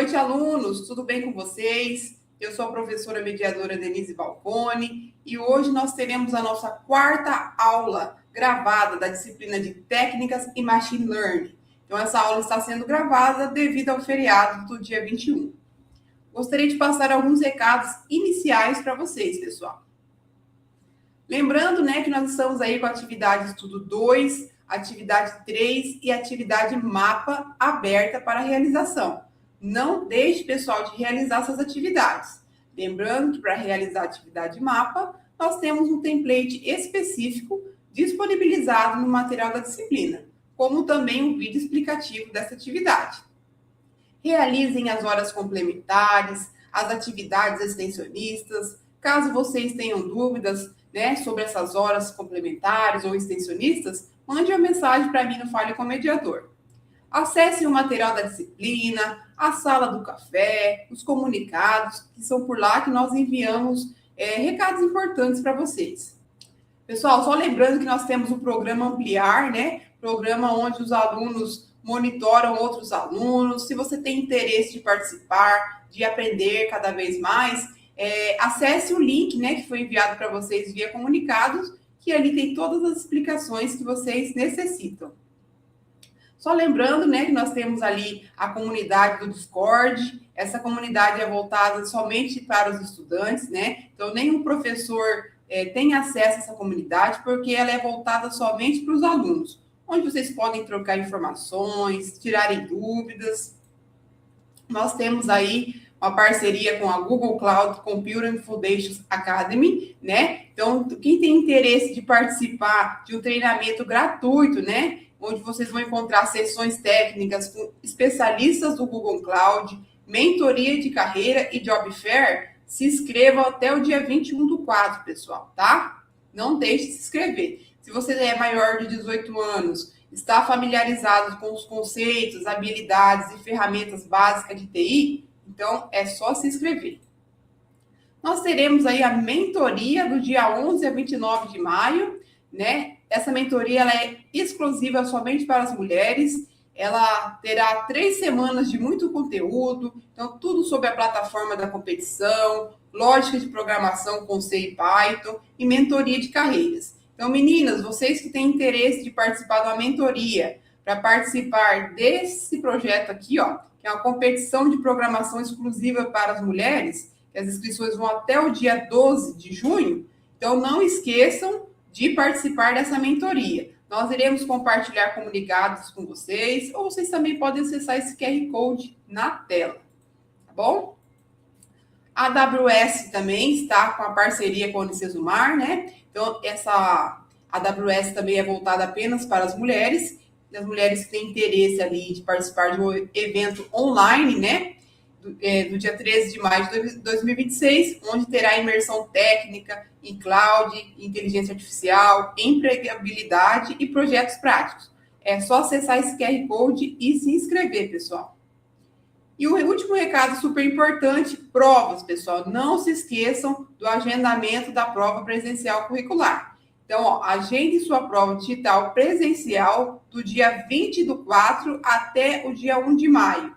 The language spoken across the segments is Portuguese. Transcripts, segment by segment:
noite, alunos! Tudo bem com vocês? Eu sou a professora mediadora Denise Balcone e hoje nós teremos a nossa quarta aula gravada da disciplina de Técnicas e Machine Learning. Então, essa aula está sendo gravada devido ao feriado do dia 21. Gostaria de passar alguns recados iniciais para vocês, pessoal. Lembrando, que nós estamos aí com a atividade Estudo 2, atividade 3 e atividade Mapa aberta para realização. Não deixe, pessoal, de realizar essas atividades. Lembrando que para realizar a atividade Mapa, nós temos um template específico disponibilizado no material da disciplina, como também um vídeo explicativo dessa atividade. Realizem as horas complementares, as atividades extensionistas. Caso vocês tenham dúvidas, sobre essas horas complementares ou extensionistas, mande uma mensagem para mim no Fale com o Mediador. Acesse o material da disciplina, a sala do café, os comunicados, que são por lá que nós enviamos recados importantes para vocês. Pessoal, só lembrando que nós temos o programa Ampliar, Programa onde os alunos monitoram outros alunos. Se você tem interesse de participar, de aprender cada vez mais, acesse o link, que foi enviado para vocês via comunicados, que ali tem todas as explicações que vocês necessitam. Só lembrando, que nós temos ali a comunidade do Discord. Essa comunidade é voltada somente para os estudantes, Então, nenhum professor tem acesso a essa comunidade, porque ela é voltada somente para os alunos, onde vocês podem trocar informações, tirarem dúvidas. Nós temos aí uma parceria com a Google Cloud Computing Foundations Academy, Então, quem tem interesse de participar de um treinamento gratuito, onde vocês vão encontrar sessões técnicas com especialistas do Google Cloud, mentoria de carreira e job fair, se inscrevam até o dia 21/4, pessoal, tá? Não deixe de se inscrever. Se você é maior de 18 anos, está familiarizado com os conceitos, habilidades e ferramentas básicas de TI, então é só se inscrever. Nós teremos aí a mentoria do dia 11 a 29 de maio, Essa mentoria ela é exclusiva somente para as mulheres. Ela terá 3 semanas de muito conteúdo, então tudo sobre a plataforma da competição, lógica de programação com C e Python e mentoria de carreiras. Então, meninas, vocês que têm interesse de participar de uma mentoria, para participar desse projeto aqui, que é uma competição de programação exclusiva para as mulheres, que as inscrições vão até o dia 12 de junho, então não esqueçam de participar dessa mentoria. Nós iremos compartilhar comunicados com vocês, ou vocês também podem acessar esse QR Code na tela, tá bom? A AWS também está com a parceria com a Unicesumar, Então, essa AWS também é voltada apenas para as mulheres que têm interesse ali de participar de um evento online, do dia 13 de maio de 2026, onde terá imersão técnica em cloud, inteligência artificial, empregabilidade e projetos práticos. É só acessar esse QR Code e se inscrever, pessoal. E o último recado super importante, provas, pessoal. Não se esqueçam do agendamento da prova presencial curricular. Então, agende sua prova digital presencial do dia 20/4 até o dia 1 de maio.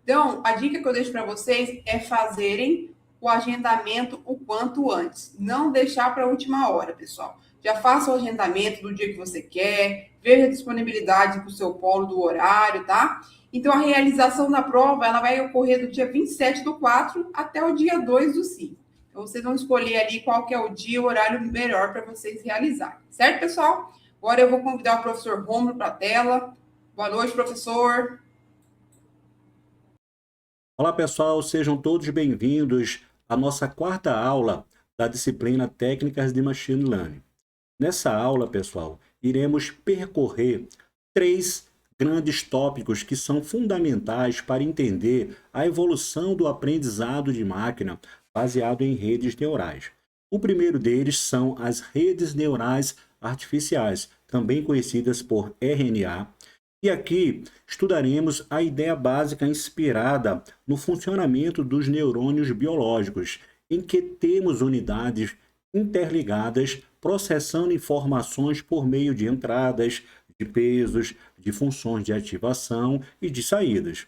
Então, a dica que eu deixo para vocês é fazerem o agendamento o quanto antes. Não deixar para a última hora, pessoal. Já faça o agendamento do dia que você quer, veja a disponibilidade para o seu polo do horário, tá? Então, a realização da prova ela vai ocorrer do dia 27/4 até o dia 2/5. Então, vocês vão escolher ali qual que é o dia, o horário melhor para vocês realizarem. Certo, pessoal? Agora eu vou convidar o professor Rômulo para a tela. Boa noite, professor. Olá, pessoal, sejam todos bem-vindos à nossa quarta aula da disciplina Técnicas de Machine Learning. Nessa aula, pessoal, iremos percorrer 3 grandes tópicos que são fundamentais para entender a evolução do aprendizado de máquina baseado em redes neurais. O primeiro deles são as redes neurais artificiais, também conhecidas por RNA. E aqui estudaremos a ideia básica inspirada no funcionamento dos neurônios biológicos, em que temos unidades interligadas processando informações por meio de entradas, de pesos, de funções de ativação e de saídas.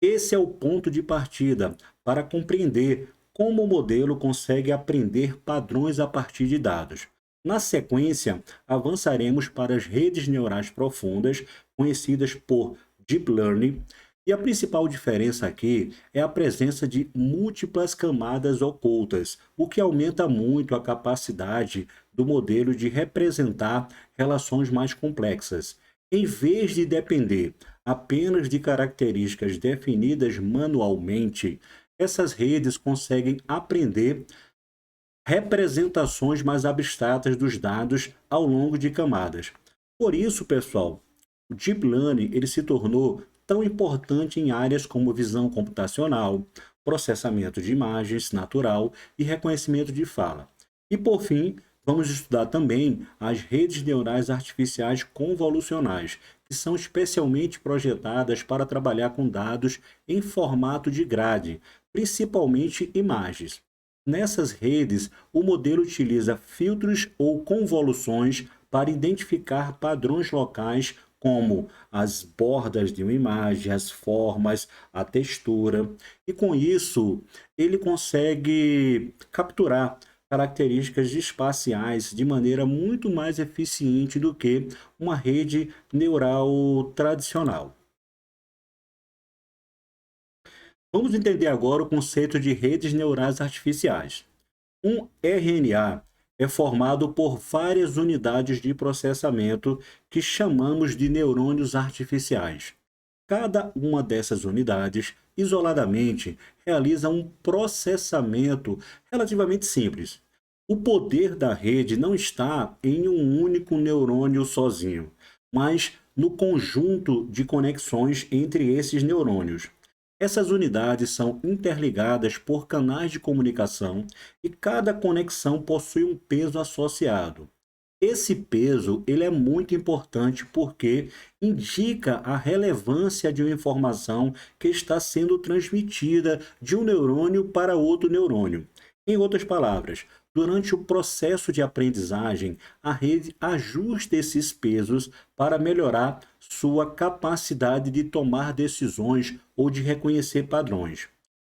Esse é o ponto de partida para compreender como o modelo consegue aprender padrões a partir de dados. Na sequência, avançaremos para as redes neurais profundas, conhecidas por Deep Learning, e a principal diferença aqui é a presença de múltiplas camadas ocultas, o que aumenta muito a capacidade do modelo de representar relações mais complexas. Em vez de depender apenas de características definidas manualmente, essas redes conseguem aprender representações mais abstratas dos dados ao longo de camadas. Por isso, pessoal, o Deep Learning ele se tornou tão importante em áreas como visão computacional, processamento de imagens natural e reconhecimento de fala. E por fim, vamos estudar também as redes neurais artificiais convolucionais, que são especialmente projetadas para trabalhar com dados em formato de grade, principalmente imagens. Nessas redes, o modelo utiliza filtros ou convoluções para identificar padrões locais como as bordas de uma imagem, as formas, a textura, e com isso ele consegue capturar características espaciais de maneira muito mais eficiente do que uma rede neural tradicional. Vamos entender agora o conceito de redes neurais artificiais. Um RNA é formado por várias unidades de processamento que chamamos de neurônios artificiais. Cada uma dessas unidades, isoladamente, realiza um processamento relativamente simples. O poder da rede não está em um único neurônio sozinho, mas no conjunto de conexões entre esses neurônios. Essas unidades são interligadas por canais de comunicação e cada conexão possui um peso associado. Esse peso ele é muito importante porque indica a relevância de uma informação que está sendo transmitida de um neurônio para outro neurônio. Em outras palavras, durante o processo de aprendizagem, a rede ajusta esses pesos para melhorar sua capacidade de tomar decisões ou de reconhecer padrões.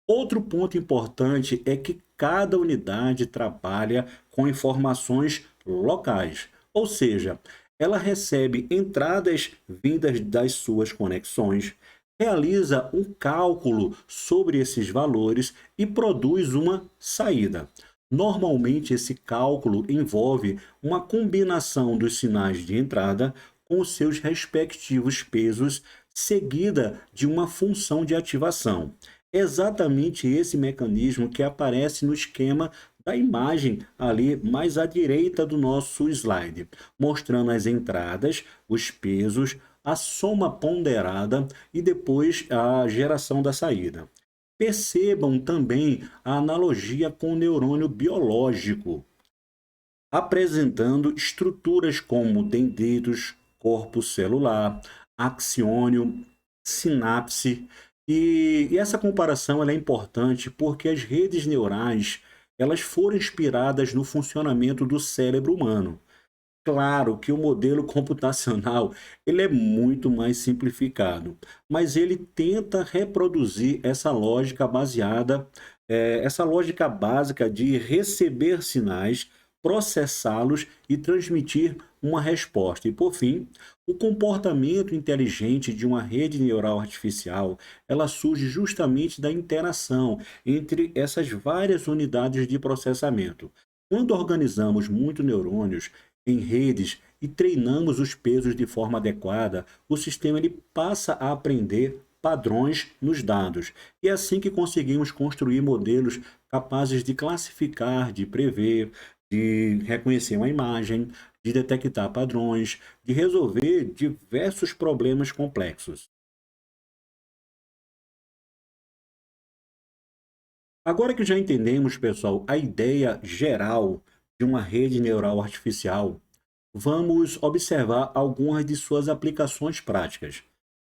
Outro ponto importante é que cada unidade trabalha com informações locais, ou seja, ela recebe entradas vindas das suas conexões, realiza um cálculo sobre esses valores e produz uma saída. Normalmente, esse cálculo envolve uma combinação dos sinais de entrada com os seus respectivos pesos, seguida de uma função de ativação. É exatamente esse mecanismo que aparece no esquema da imagem ali mais à direita do nosso slide, mostrando as entradas, os pesos, a soma ponderada e depois a geração da saída. Percebam também a analogia com o neurônio biológico, apresentando estruturas como dendritos, corpo celular, axiônio, sinapse. E essa comparação ela é importante porque as redes neurais elas foram inspiradas no funcionamento do cérebro humano. Claro que o modelo computacional ele é muito mais simplificado, mas ele tenta reproduzir essa lógica básica de receber sinais, processá-los e transmitir uma resposta. E por fim, o comportamento inteligente de uma rede neural artificial, ela surge justamente da interação entre essas várias unidades de processamento. Quando organizamos muitos neurônios em redes e treinamos os pesos de forma adequada, o sistema ele passa a aprender padrões nos dados. E é assim que conseguimos construir modelos capazes de classificar, de prever, de reconhecer uma imagem, de detectar padrões, de resolver diversos problemas complexos. Agora que já entendemos, pessoal, a ideia geral de uma rede neural artificial, vamos observar algumas de suas aplicações práticas.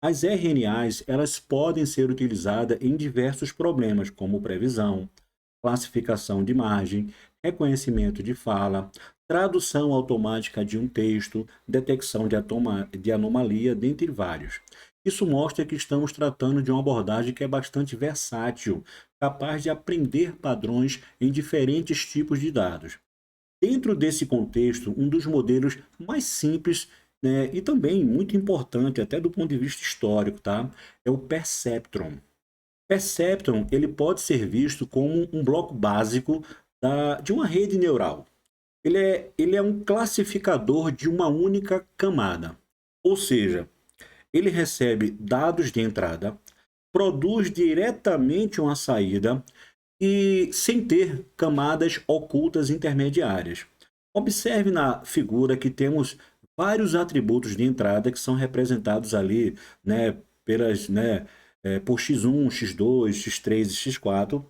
As RNAs, elas podem ser utilizadas em diversos problemas, como previsão, classificação de imagem, reconhecimento de fala, tradução automática de um texto, detecção de anomalia, dentre vários. Isso mostra que estamos tratando de uma abordagem que é bastante versátil, capaz de aprender padrões em diferentes tipos de dados. Dentro desse contexto, um dos modelos mais simples, né, e também muito importante, até do ponto de vista histórico, tá? É o Perceptron. Perceptron ele pode ser visto como um bloco básico de uma rede neural. Ele é um classificador de uma única camada. Ou seja, ele recebe dados de entrada, produz diretamente uma saída e sem ter camadas ocultas intermediárias. Observe na figura que temos vários atributos de entrada que são representados ali, né, por x1, x2, x3 e x4.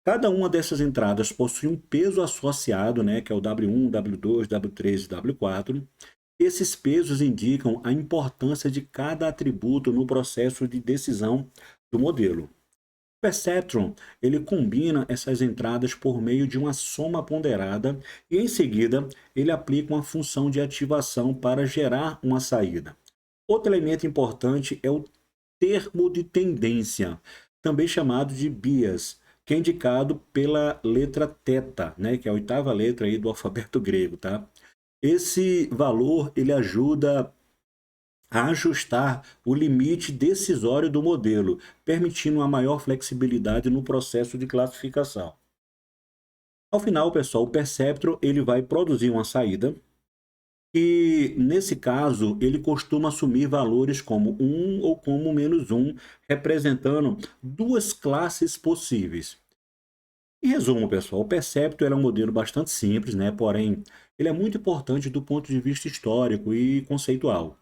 Cada uma dessas entradas possui um peso associado, né, que é o W1, W2, W3 e W4. Esses pesos indicam a importância de cada atributo no processo de decisão do modelo. O Perceptron, ele combina essas entradas por meio de uma soma ponderada e, em seguida, ele aplica uma função de ativação para gerar uma saída. Outro elemento importante é o termo de tendência, também chamado de bias, que é indicado pela letra θ, né, que é a oitava letra aí do alfabeto grego, tá? Esse valor ele ajuda a ajustar o limite decisório do modelo, permitindo uma maior flexibilidade no processo de classificação. Ao final, pessoal, o Perceptron ele vai produzir uma saída e, nesse caso, ele costuma assumir valores como 1 ou como -1, representando duas classes possíveis. Em resumo, pessoal, o Perceptron é um modelo bastante simples, né? Porém, ele é muito importante do ponto de vista histórico e conceitual.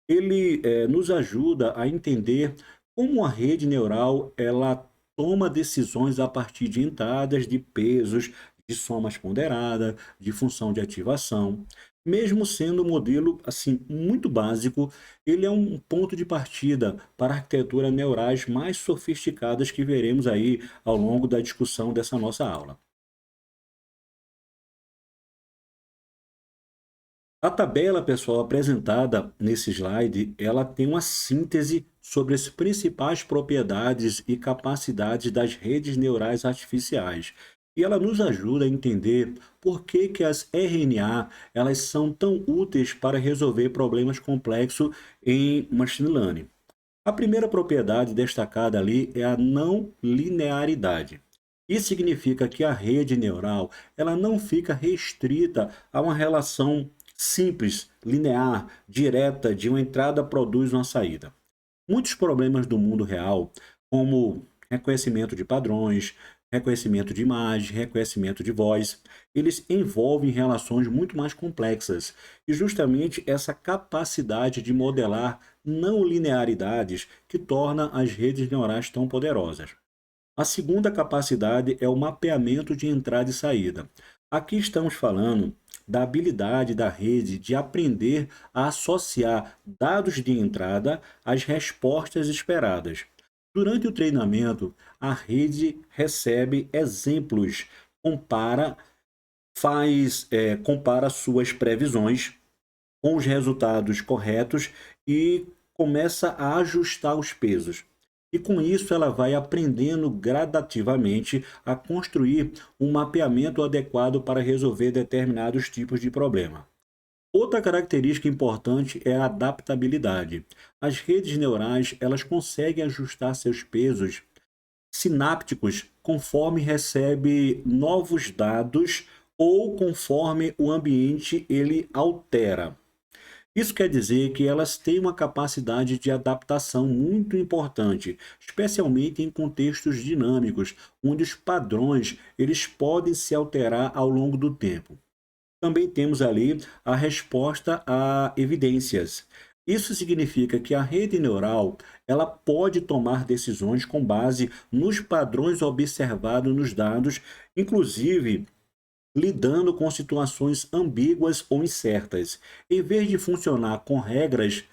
Ele nos ajuda a entender como a rede neural ela toma decisões a partir de entradas, de pesos, de somas ponderadas, de função de ativação. Mesmo sendo um modelo assim muito básico, ele é um ponto de partida para arquiteturas neurais mais sofisticadas que veremos aí ao longo da discussão dessa nossa aula. A tabela, pessoal, apresentada nesse slide, ela tem uma síntese sobre as principais propriedades e capacidades das redes neurais artificiais. E ela nos ajuda a entender por que as RNA elas são tão úteis para resolver problemas complexos em machine learning. A primeira propriedade destacada ali é a não linearidade. Isso significa que a rede neural ela não fica restrita a uma relação simples, linear, direta de uma entrada produz uma saída. Muitos problemas do mundo real, como reconhecimento de padrões, reconhecimento de imagem, reconhecimento de voz, eles envolvem relações muito mais complexas. E justamente essa capacidade de modelar não linearidades que torna as redes neurais tão poderosas. A segunda capacidade é o mapeamento de entrada e saída. Aqui estamos falando da habilidade da rede de aprender a associar dados de entrada às respostas esperadas. Durante o treinamento, a rede recebe exemplos, compara, compara suas previsões com os resultados corretos e começa a ajustar os pesos. E com isso ela vai aprendendo gradativamente a construir um mapeamento adequado para resolver determinados tipos de problema. Outra característica importante é a adaptabilidade. As redes neurais, elas conseguem ajustar seus pesos sinápticos conforme recebe novos dados ou conforme o ambiente ele altera. Isso quer dizer que elas têm uma capacidade de adaptação muito importante, especialmente em contextos dinâmicos, onde os padrões eles podem se alterar ao longo do tempo. Também temos ali a resposta a evidências. Isso significa que a rede neural ela pode tomar decisões com base nos padrões observados nos dados, inclusive lidando com situações ambíguas ou incertas. Em vez de funcionar com regras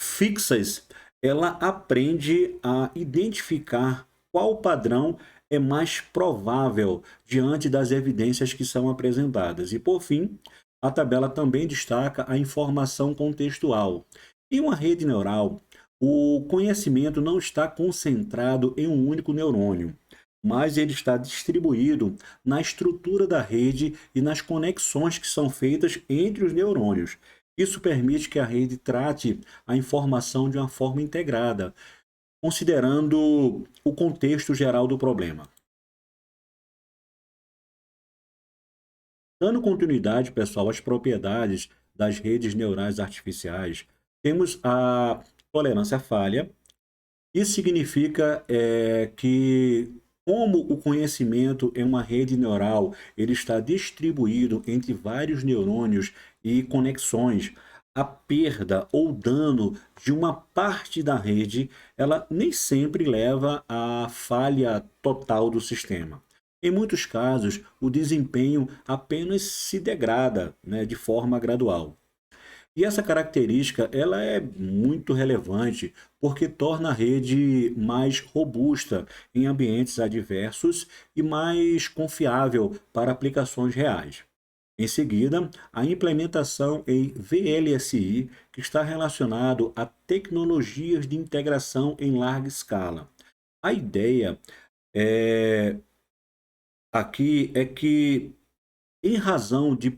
fixas, ela aprende a identificar qual padrão é mais provável diante das evidências que são apresentadas. E, por fim, a tabela também destaca a informação contextual. Em uma rede neural, O conhecimento não está concentrado em um único neurônio, mas ele está distribuído na estrutura da rede e nas conexões que são feitas entre os neurônios. Isso permite que a rede trate a informação de uma forma integrada, considerando o contexto geral do problema. Dando continuidade, pessoal, às propriedades das redes neurais artificiais, temos a tolerância à falha. Isso significa que, como o conhecimento em uma rede neural ele está distribuído entre vários neurônios e conexões, a perda ou dano de uma parte da rede, ela nem sempre leva à falha total do sistema. Em muitos casos, o desempenho apenas se degrada, né, de forma gradual. E essa característica ela é muito relevante porque torna a rede mais robusta em ambientes adversos e mais confiável para aplicações reais. Em seguida, a implementação em VLSI, que está relacionado a tecnologias de integração em larga escala. A ideia aqui é que, em razão de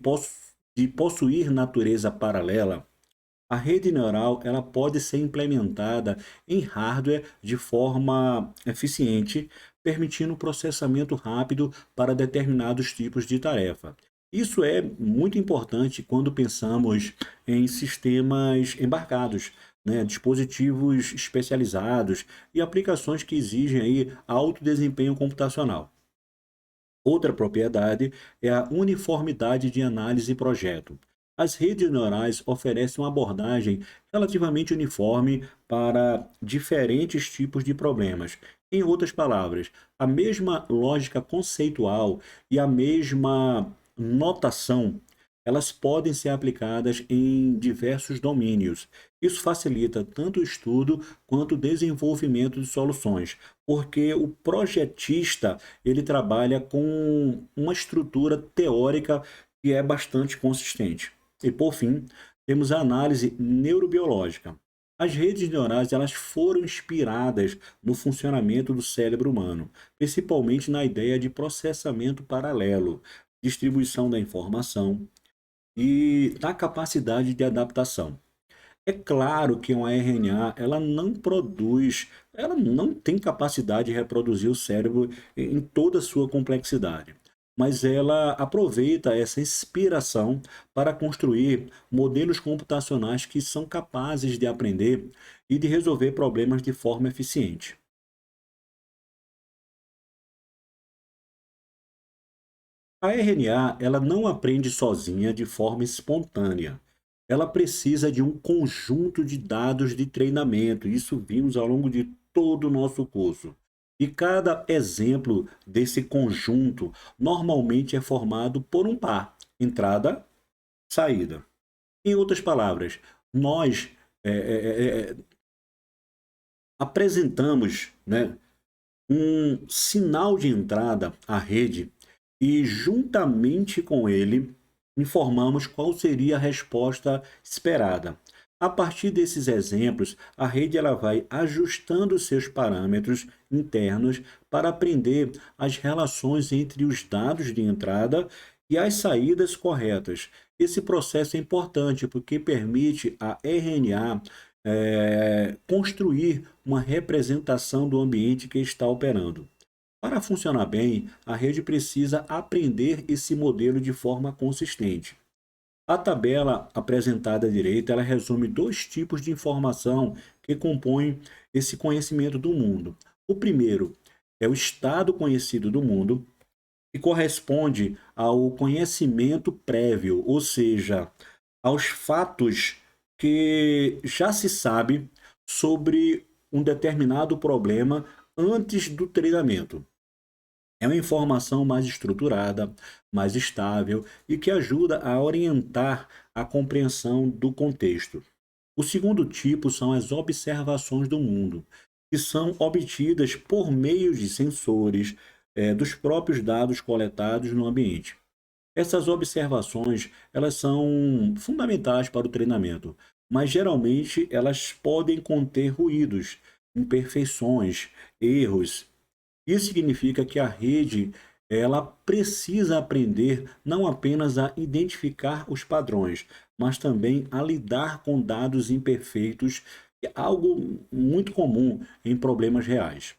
possuir natureza paralela, a rede neural ela pode ser implementada em hardware de forma eficiente, permitindo processamento rápido para determinados tipos de tarefa. Isso é muito importante quando pensamos em sistemas embarcados, né, dispositivos especializados e aplicações que exigem aí alto desempenho computacional. Outra propriedade é a uniformidade de análise e projeto. As redes neurais oferecem uma abordagem relativamente uniforme para diferentes tipos de problemas. Em outras palavras, a mesma lógica conceitual e a mesma notação, elas podem ser aplicadas em diversos domínios. Isso facilita tanto o estudo quanto o desenvolvimento de soluções, porque o projetista ele trabalha com uma estrutura teórica que é bastante consistente. E por fim, temos a análise neurobiológica. As redes neurais elas foram inspiradas no funcionamento do cérebro humano, principalmente na ideia de processamento paralelo, distribuição da informação e da capacidade de adaptação. É claro que uma RNA, ela não tem capacidade de reproduzir o cérebro em toda a sua complexidade, mas ela aproveita essa inspiração para construir modelos computacionais que são capazes de aprender e de resolver problemas de forma eficiente. A RNA, ela não aprende sozinha de forma espontânea. Ela precisa de um conjunto de dados de treinamento. Isso vimos ao longo de todo o nosso curso. E cada exemplo desse conjunto normalmente é formado por um par, entrada, saída. Em outras palavras, nós é, é, é, apresentamos, né, um sinal de entrada à rede e, juntamente com ele, informamos qual seria a resposta esperada. A partir desses exemplos, a rede ela vai ajustando seus parâmetros internos para aprender as relações entre os dados de entrada e as saídas corretas. Esse processo é importante porque permite a RNA construir uma representação do ambiente que está operando. Para funcionar bem, a rede precisa aprender esse modelo de forma consistente. A tabela apresentada à direita, ela resume dois tipos de informação que compõem esse conhecimento do mundo. O primeiro é o estado conhecido do mundo, que corresponde ao conhecimento prévio, ou seja, aos fatos que já se sabe sobre um determinado problema antes do treinamento. É uma informação mais estruturada, mais estável e que ajuda a orientar a compreensão do contexto. O segundo tipo são as observações do mundo, que são obtidas por meio de sensores, dos próprios dados coletados no ambiente. Essas observações, elas são fundamentais para o treinamento, mas geralmente elas podem conter ruídos, imperfeições, erros. Isso significa que a rede ela precisa aprender não apenas a identificar os padrões, mas também a lidar com dados imperfeitos, que é algo muito comum em problemas reais.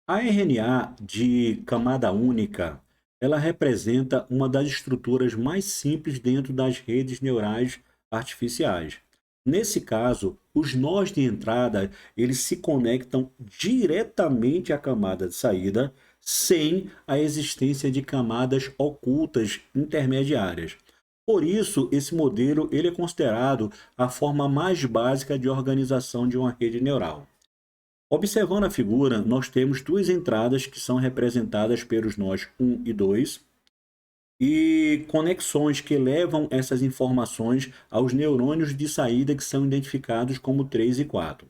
A RNA de camada única, ela representa uma das estruturas mais simples dentro das redes neurais artificiais. Nesse caso, os nós de entrada, eles se conectam diretamente à camada de saída, sem a existência de camadas ocultas intermediárias. Por isso, esse modelo ele é considerado a forma mais básica de organização de uma rede neural. Observando a figura, nós temos duas entradas que são representadas pelos nós 1 e 2 e conexões que levam essas informações aos neurônios de saída que são identificados como 3 e 4.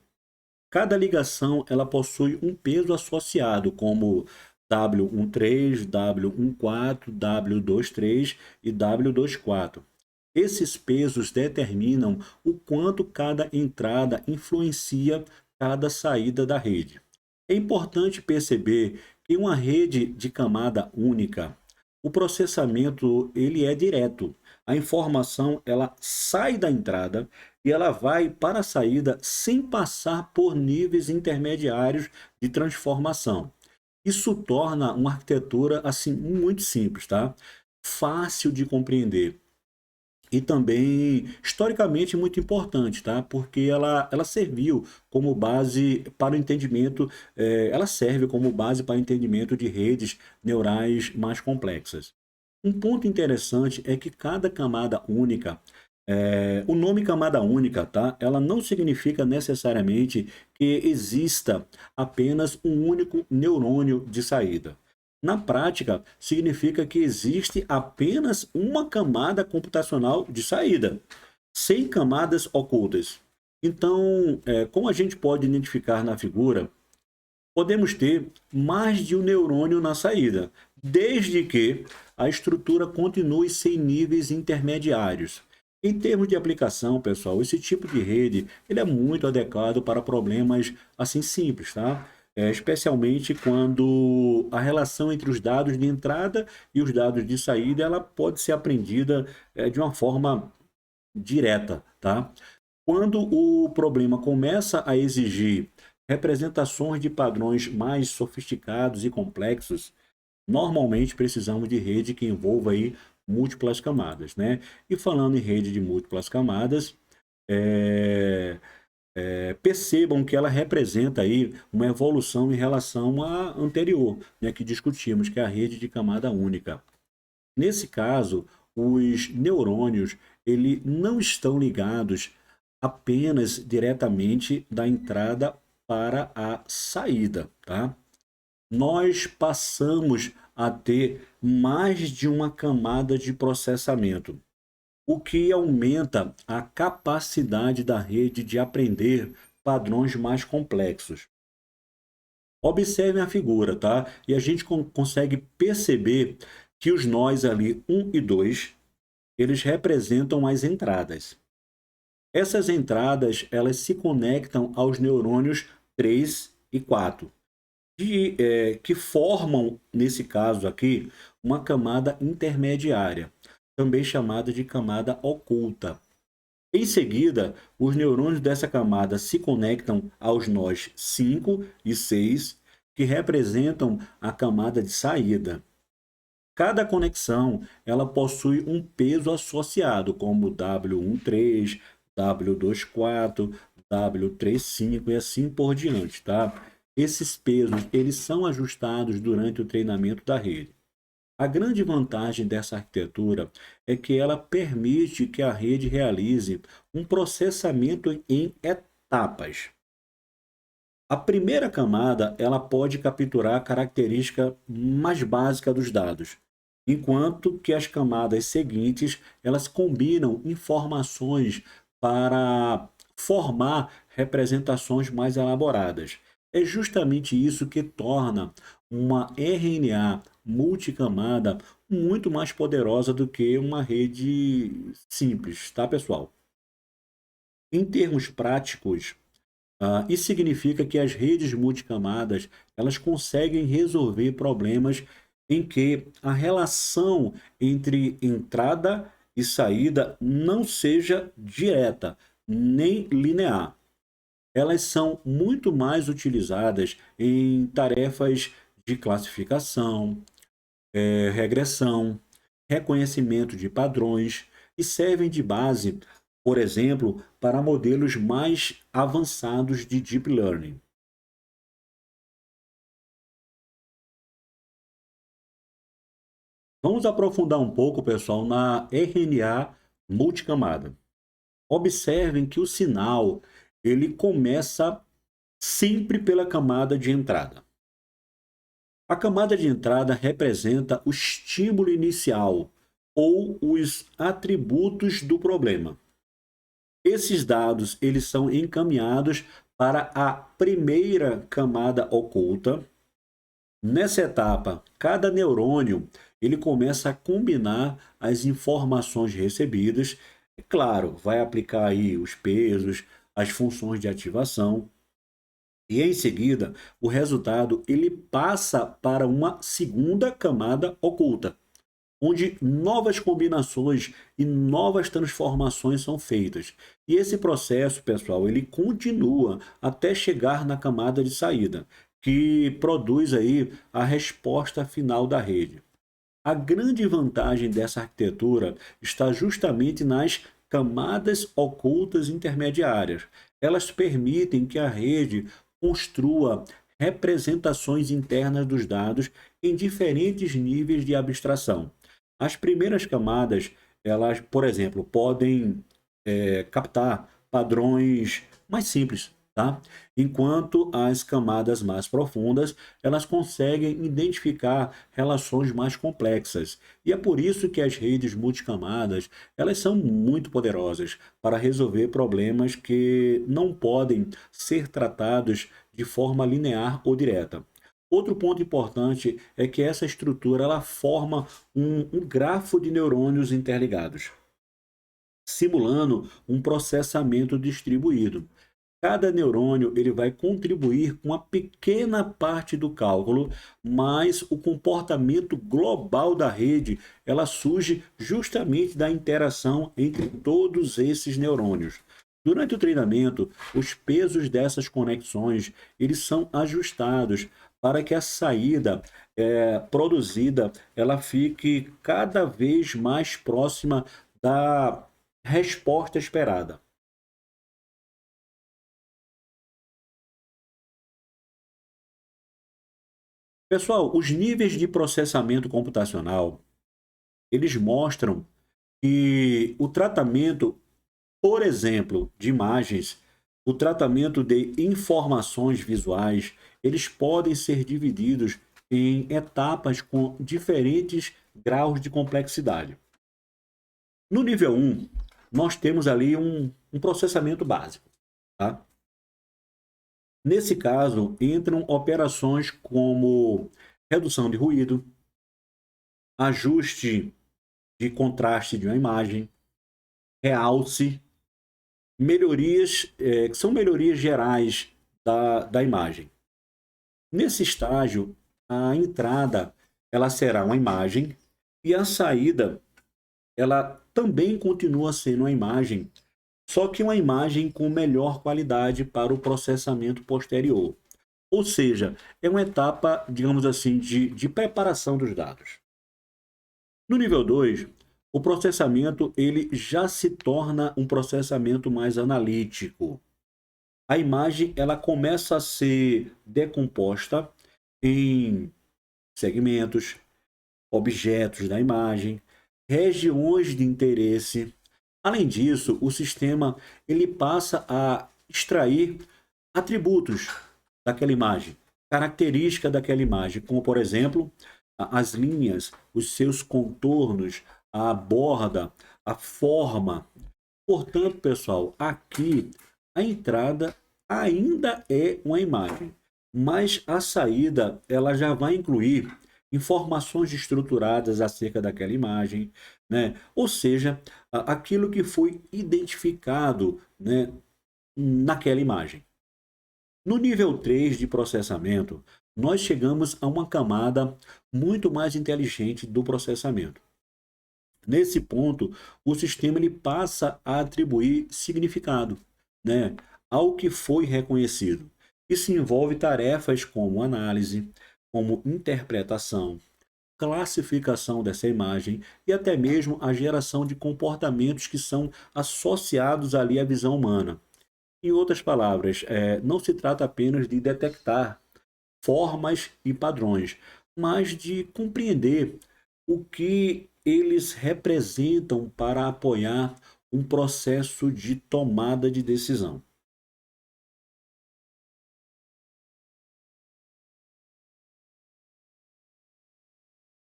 Cada ligação ela possui um peso associado, como W13, W14, W23 e W24. Esses pesos determinam o quanto cada entrada influencia cada saída da rede. É importante perceber que uma rede de camada única, o processamento ele é direto. A informação ela sai da entrada e ela vai para a saída sem passar por níveis intermediários de transformação. Isso torna uma arquitetura assim muito simples, tá? Fácil de compreender e também historicamente muito importante, tá? Porque ela serviu como base para o entendimento, ela serve como base para o entendimento de redes neurais mais complexas. Um ponto interessante é que cada camada única, o nome camada única, tá? Ela não significa necessariamente que exista apenas um único neurônio de saída. Na prática, significa que existe apenas uma camada computacional de saída, sem camadas ocultas. Então, como a gente pode identificar na figura, podemos ter mais de um neurônio na saída, desde que a estrutura continue sem níveis intermediários. Em termos de aplicação, pessoal, esse tipo de rede ele é muito adequado para problemas assim simples, tá? Especialmente quando a relação entre os dados de entrada e os dados de saída ela pode ser aprendida de uma forma direta, tá? Quando o problema começa a exigir representações de padrões mais sofisticados e complexos, normalmente precisamos de rede que envolva aí múltiplas camadas, né? E falando em rede de múltiplas camadas, é, percebam que ela representa aí uma evolução em relação à anterior, né, que discutimos, que é a rede de camada única. Nesse caso, os neurônios ele não estão ligados apenas diretamente da entrada para a saída, tá? Nós passamos a ter mais de uma camada de processamento, o que aumenta a capacidade da rede de aprender padrões mais complexos. Observem a figura, tá? E a gente consegue perceber que os nós ali 1 e 2, eles representam as entradas. Essas entradas, elas se conectam aos neurônios 3 e 4, que formam, nesse caso aqui, uma camada intermediária, também chamada de camada oculta. Em seguida, os neurônios dessa camada se conectam aos nós 5 e 6, que representam a camada de saída. Cada conexão ela possui um peso associado, como W13, W24, W35 e assim por diante, tá? Esses pesos eles são ajustados durante o treinamento da rede. A grande vantagem dessa arquitetura é que ela permite que a rede realize um processamento em etapas. A primeira camada ela pode capturar a característica mais básica dos dados, enquanto que as camadas seguintes elas combinam informações para formar representações mais elaboradas. É justamente isso que torna uma RNA multicamada muito mais poderosa do que uma rede simples, tá, pessoal? Em termos práticos, isso significa que as redes multicamadas, elas conseguem resolver problemas em que a relação entre entrada e saída não seja direta, nem linear. Elas são muito mais utilizadas em tarefas de classificação, regressão, reconhecimento de padrões e servem de base, por exemplo, para modelos mais avançados de deep learning. Vamos aprofundar um pouco, pessoal, na RNA multicamada. Observem que o sinal ele começa sempre pela camada de entrada. A camada de entrada representa o estímulo inicial ou os atributos do problema. Esses dados eles são encaminhados para a primeira camada oculta. Nessa etapa, cada neurônio ele começa a combinar as informações recebidas. É claro, vai aplicar aí os pesos, as funções de ativação. E em seguida, o resultado ele passa para uma segunda camada oculta, onde novas combinações e novas transformações são feitas. E esse processo, pessoal, ele continua até chegar na camada de saída, que produz aí a resposta final da rede. A grande vantagem dessa arquitetura está justamente nas camadas ocultas intermediárias. Elas permitem que a rede construa representações internas dos dados em diferentes níveis de abstração. As primeiras camadas, elas, por exemplo, podem captar padrões mais simples, tá? Enquanto as camadas mais profundas, elas conseguem identificar relações mais complexas. E é por isso que as redes multicamadas, elas são muito poderosas para resolver problemas que não podem ser tratados de forma linear ou direta. Outro ponto importante é que essa estrutura ela forma um grafo de neurônios interligados, simulando um processamento distribuído. Cada neurônio ele vai contribuir com uma pequena parte do cálculo, mas o comportamento global da rede ela surge justamente da interação entre todos esses neurônios. Durante o treinamento, os pesos dessas conexões eles são ajustados para que a saída produzida ela fique cada vez mais próxima da resposta esperada. Pessoal, os níveis de processamento computacional, eles mostram que o tratamento, por exemplo, de imagens, o tratamento de informações visuais, eles podem ser divididos em etapas com diferentes graus de complexidade. No nível 1, nós temos ali um processamento básico, tá? Nesse caso, entram operações como redução de ruído, ajuste de contraste de uma imagem, realce, melhorias, que são melhorias gerais da imagem. Nesse estágio, a entrada ela será uma imagem e a saída ela também continua sendo uma imagem, só que uma imagem com melhor qualidade para o processamento posterior. Ou seja, é uma etapa, digamos assim, de preparação dos dados. No nível 2, o processamento ele já se torna um processamento mais analítico. A imagem ela começa a ser decomposta em segmentos, objetos da imagem, regiões de interesse. Além disso, o sistema ele passa a extrair atributos daquela imagem, características daquela imagem, como por exemplo, as linhas, os seus contornos, a borda, a forma. Portanto, pessoal, aqui a entrada ainda é uma imagem, mas a saída ela já vai incluir informações estruturadas acerca daquela imagem, né? Ou seja, aquilo que foi identificado, né, naquela imagem. No nível 3 de processamento, nós chegamos a uma camada muito mais inteligente do processamento. Nesse ponto, o sistema ele passa a atribuir significado, né, ao que foi reconhecido. Isso envolve tarefas como análise, como interpretação, classificação dessa imagem e até mesmo a geração de comportamentos que são associados ali à visão humana. Em outras palavras, não se trata apenas de detectar formas e padrões, mas de compreender o que eles representam para apoiar um processo de tomada de decisão.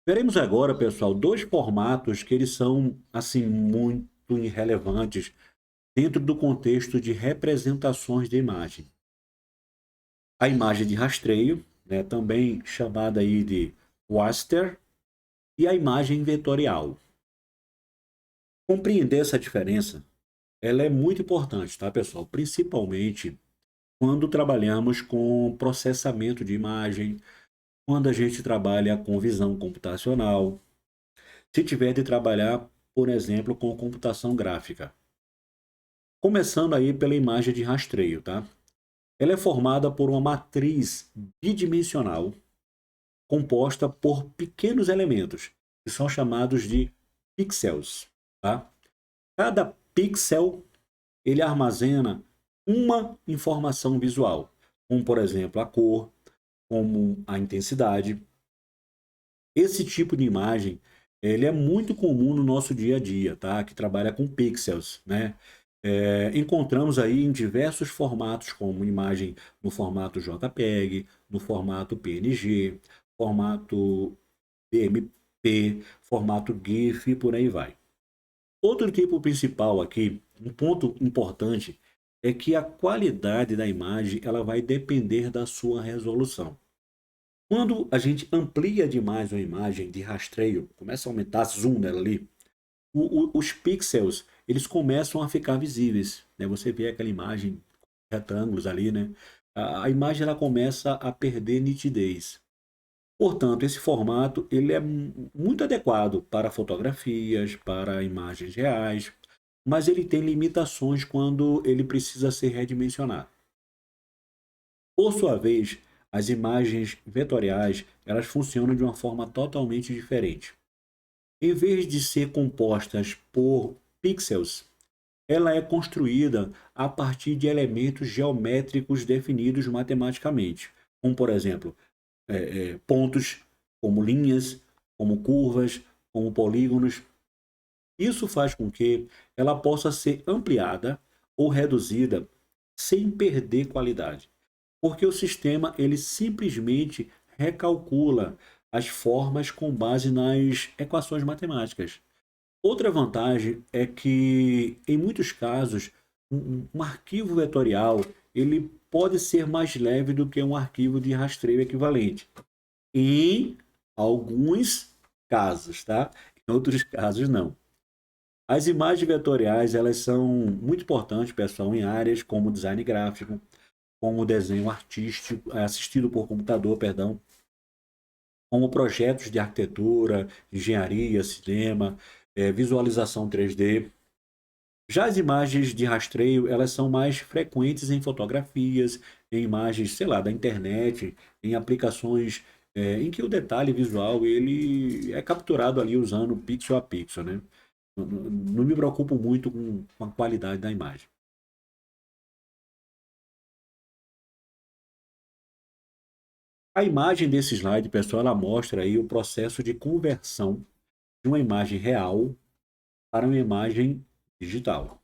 Veremos agora, pessoal, dois formatos que eles são assim muito irrelevantes dentro do contexto de representações de imagem. A imagem de rastreio, né, também chamada aí de raster, e a imagem vetorial. Compreender essa diferença, ela é muito importante, tá, pessoal? Principalmente quando trabalhamos com processamento de imagem, quando a gente trabalha com visão computacional, se tiver de trabalhar, por exemplo, com computação gráfica. Começando aí pela imagem de rastreio, tá? Ela é formada por uma matriz bidimensional composta por pequenos elementos, que são chamados de pixels, tá? Cada pixel ele armazena uma informação visual, como por exemplo a cor, como a intensidade. Esse tipo de imagem, ele é muito comum no nosso dia a dia, tá? Que trabalha com pixels, né? Encontramos aí em diversos formatos, como imagem no formato JPEG, no formato PNG, formato BMP, formato GIF e por aí vai. Outro tipo principal aqui, um ponto importante, é que a qualidade da imagem ela vai depender da sua resolução. Quando a gente amplia demais uma imagem de rastreio, começa a aumentar zoom nela ali, os pixels eles começam a ficar visíveis, né? Você vê aquela imagem retângulos ali, né? A imagem ela começa a perder nitidez. Portanto, esse formato ele é muito adequado para fotografias, para imagens reais, mas ele tem limitações quando ele precisa ser redimensionado. Por sua vez, as imagens vetoriais elas funcionam de uma forma totalmente diferente. Em vez de ser compostas por pixels, ela é construída a partir de elementos geométricos definidos matematicamente, como por exemplo pontos, como linhas, como curvas, como polígonos. Isso faz com que ela possa ser ampliada ou reduzida sem perder qualidade, porque o sistema ele simplesmente recalcula as formas com base nas equações matemáticas. Outra vantagem é que, em muitos casos, um arquivo vetorial ele pode ser mais leve do que um arquivo de rastreio equivalente. Em alguns casos, tá? Em outros casos, não. As imagens vetoriais, elas são muito importantes, pessoal, em áreas como design gráfico, como desenho artístico, assistido por computador, perdão, como projetos de arquitetura, engenharia, cinema, visualização 3D. Já as imagens de rastreio, elas são mais frequentes em fotografias, em imagens, sei lá, da internet, em aplicações em que o detalhe visual ele é capturado ali usando pixel a pixel, né? Não me preocupo muito com a qualidade da imagem. A imagem desse slide, pessoal, ela mostra aí o processo de conversão de uma imagem real para uma imagem digital.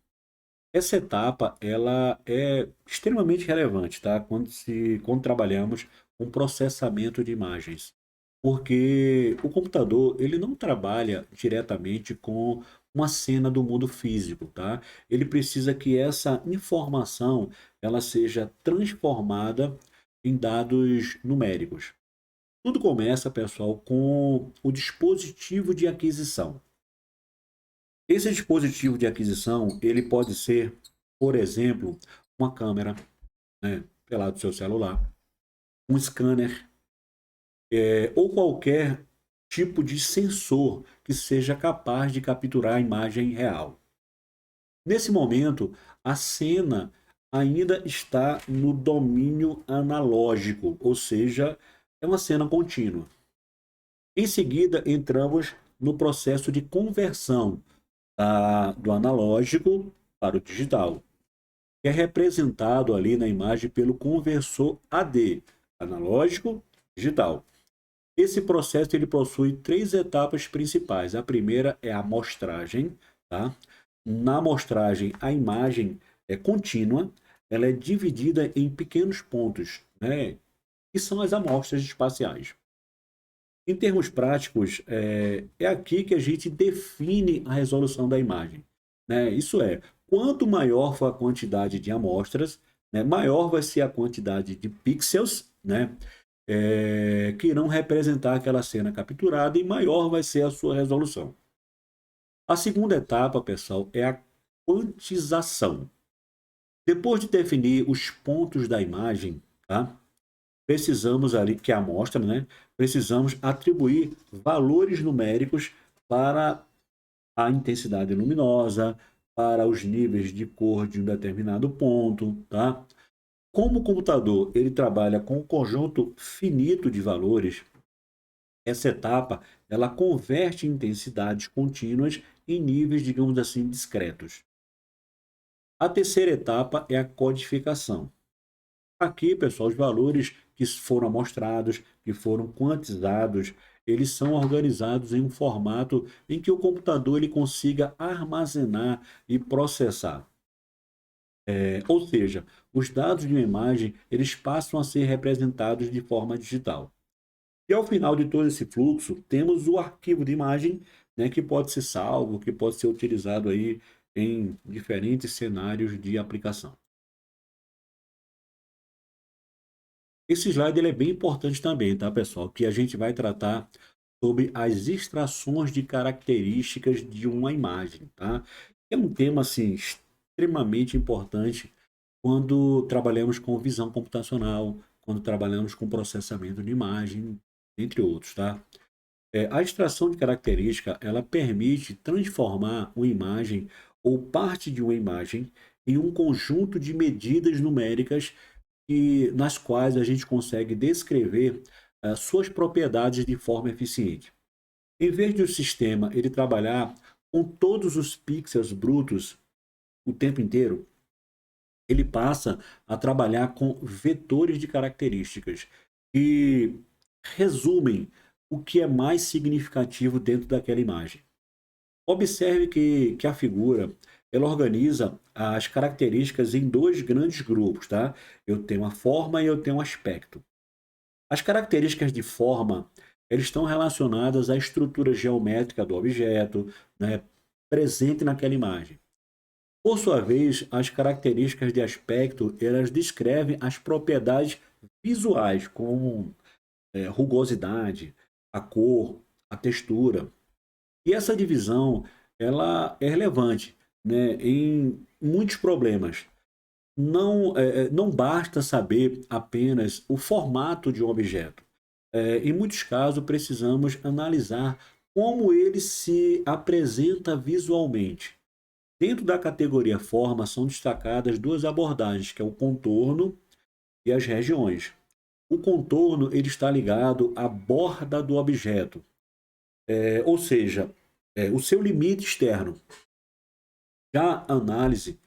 Essa etapa ela é extremamente relevante, tá? Quando trabalhamos com processamento de imagens, porque o computador ele não trabalha diretamente com uma cena do mundo físico, tá? Ele precisa que essa informação ela seja transformada em dados numéricos. Tudo começa, pessoal, com o dispositivo de aquisição. Esse dispositivo de aquisição, ele pode ser, por exemplo, uma câmera, né, pela do seu celular, um scanner, ou qualquer tipo de sensor que seja capaz de capturar a imagem real. Nesse momento, a cena ainda está no domínio analógico, ou seja, é uma cena contínua. Em seguida, entramos no processo de conversão do analógico para o digital, que é representado ali na imagem pelo conversor AD, analógico digital. Esse processo ele possui três etapas principais. A primeira é a amostragem, tá? Na amostragem, a imagem é contínua, ela é dividida em pequenos pontos, né? Que são as amostras espaciais. Em termos práticos, é aqui que a gente define a resolução da imagem, né? Isso é, quanto maior for a quantidade de amostras, né, maior vai ser a quantidade de pixels, né, que irão representar aquela cena capturada e maior vai ser a sua resolução. A segunda etapa, pessoal, é a quantização. Depois de definir os pontos da imagem, tá? Precisamos ali, que é a amostra, né? Precisamos atribuir valores numéricos para a intensidade luminosa, para os níveis de cor de um determinado ponto, tá? Como o computador ele trabalha com um conjunto finito de valores, essa etapa ela converte intensidades contínuas em níveis, digamos assim, discretos. A terceira etapa é a codificação. Aqui, pessoal, os valores que foram amostrados, que foram quantizados, eles são organizados em um formato em que o computador ele consiga armazenar e processar. Ou seja, os dados de uma imagem eles passam a ser representados de forma digital. E ao final de todo esse fluxo, temos o arquivo de imagem, né, que pode ser salvo, que pode ser utilizado aí em diferentes cenários de aplicação. Esse slide ele é bem importante também, tá, pessoal? Que a gente vai tratar sobre as extrações de características de uma imagem, tá? É um tema assim extremamente importante quando trabalhamos com visão computacional, quando trabalhamos com processamento de imagem, entre outros, tá? A extração de característica, ela permite transformar uma imagem ou parte de uma imagem em um conjunto de medidas numéricas nas quais a gente consegue descrever suas propriedades de forma eficiente. Em vez de o sistema ele trabalhar com todos os pixels brutos o tempo inteiro, ele passa a trabalhar com vetores de características que resumem o que é mais significativo dentro daquela imagem. Observe que a figura ela organiza as características em dois grandes grupos, tá? Eu tenho a forma e eu tenho o aspecto. As características de forma elas estão relacionadas à estrutura geométrica do objeto, né, presente naquela imagem. Por sua vez, as características de aspecto elas descrevem as propriedades visuais, como rugosidade, a cor, a textura. E essa divisão ela é relevante, né, em muitos problemas. Não basta saber apenas o formato de um objeto. Em muitos casos, precisamos analisar como ele se apresenta visualmente. Dentro da categoria forma, são destacadas duas abordagens, que é o contorno e as regiões. O contorno ele está ligado à borda do objeto, ou seja, o seu limite externo. Já a análise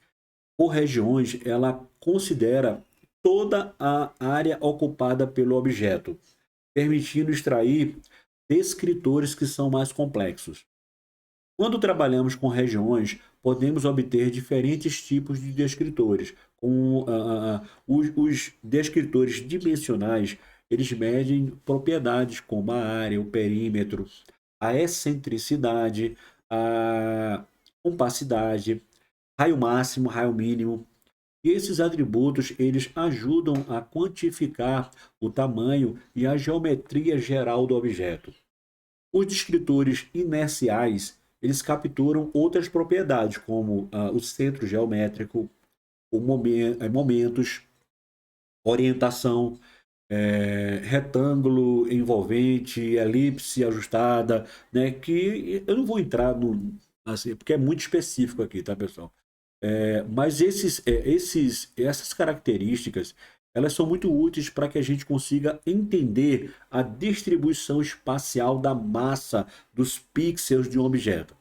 por regiões, ela considera toda a área ocupada pelo objeto, permitindo extrair descritores que são mais complexos. Quando trabalhamos com regiões, podemos obter diferentes tipos de descritores. Os descritores dimensionais, eles medem propriedades como a área, o perímetro, a excentricidade, a compacidade, raio máximo, raio mínimo. E esses atributos, eles ajudam a quantificar o tamanho e a geometria geral do objeto. Os descritores inerciais, eles capturam outras propriedades, como o centro geométrico, momentos, orientação, retângulo envolvente, elipse ajustada, né? Que eu não vou entrar no, assim, porque é muito específico aqui, tá, pessoal? Mas essas características, elas são muito úteis para que a gente consiga entender a distribuição espacial da massa dos pixels de um objeto.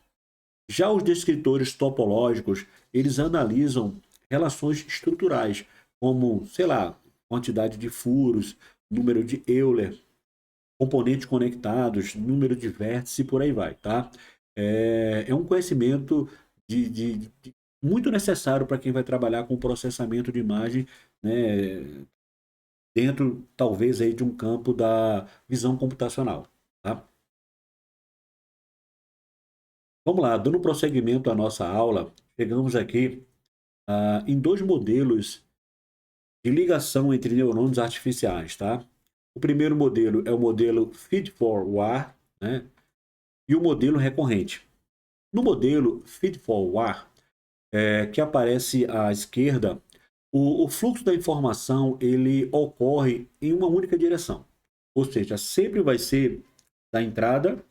Já os descritores topológicos, eles analisam relações estruturais, como, sei lá, quantidade de furos, número de Euler, componentes conectados, número de vértices e por aí vai, tá? É um conhecimento muito necessário para quem vai trabalhar com processamento de imagem, né, dentro, talvez, aí, de um campo da visão computacional, tá? Vamos lá, dando prosseguimento à nossa aula, chegamos aqui em dois modelos de ligação entre neurônios artificiais, tá? O primeiro modelo é o modelo feed-forward, né? E o modelo recorrente. No modelo feed-forward, que aparece à esquerda, o fluxo da informação ele ocorre em uma única direção. Ou seja, sempre vai ser da entrada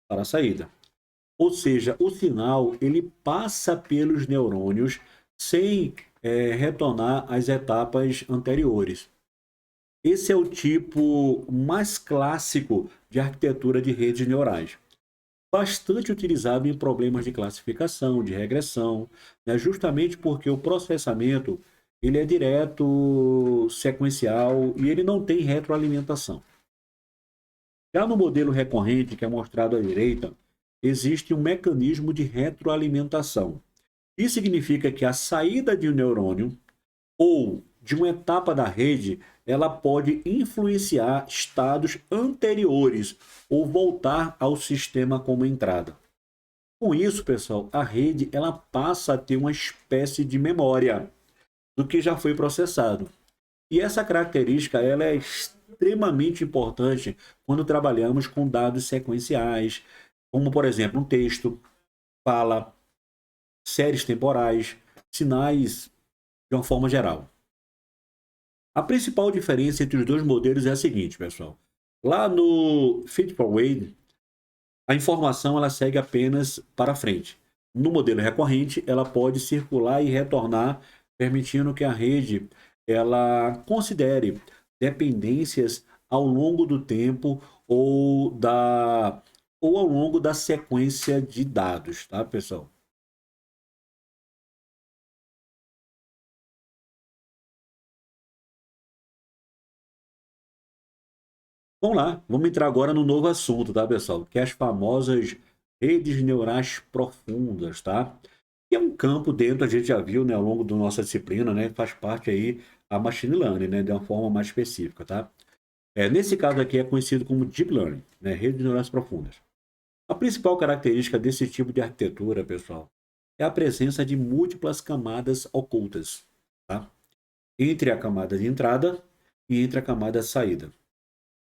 para a saída. Ou seja, o sinal ele passa pelos neurônios sem retornar às etapas anteriores. Esse é o tipo mais clássico de arquitetura de redes neurais, bastante utilizado em problemas de classificação, de regressão, né? Justamente porque o processamento ele é direto, sequencial e ele não tem retroalimentação. Já no modelo recorrente, que é mostrado à direita, existe um mecanismo de retroalimentação. Isso significa que a saída de um neurônio ou de uma etapa da rede, ela pode influenciar estados anteriores ou voltar ao sistema como entrada. Com isso, pessoal, a rede ela passa a ter uma espécie de memória do que já foi processado. E essa característica ela é extremamente importante quando trabalhamos com dados sequenciais, como, por exemplo, um texto, fala, séries temporais, sinais de uma forma geral. A principal diferença entre os dois modelos é a seguinte, pessoal. Lá no feed-forward, a informação ela segue apenas para frente. No modelo recorrente, ela pode circular e retornar, permitindo que a rede ela considere dependências ao longo do tempo ou ao longo da sequência de dados, tá, pessoal? Vamos lá, vamos entrar agora no novo assunto, tá, pessoal? Que é as famosas redes neurais profundas, tá? Que é um campo dentro, a gente já viu, né, ao longo da nossa disciplina, né? Faz parte aí a machine learning, né? De uma forma mais específica, tá? Nesse caso aqui é conhecido como deep learning, né? Redes neurais profundas. A principal característica desse tipo de arquitetura, pessoal, é a presença de múltiplas camadas ocultas, tá? Entre a camada de entrada e entre a camada de saída.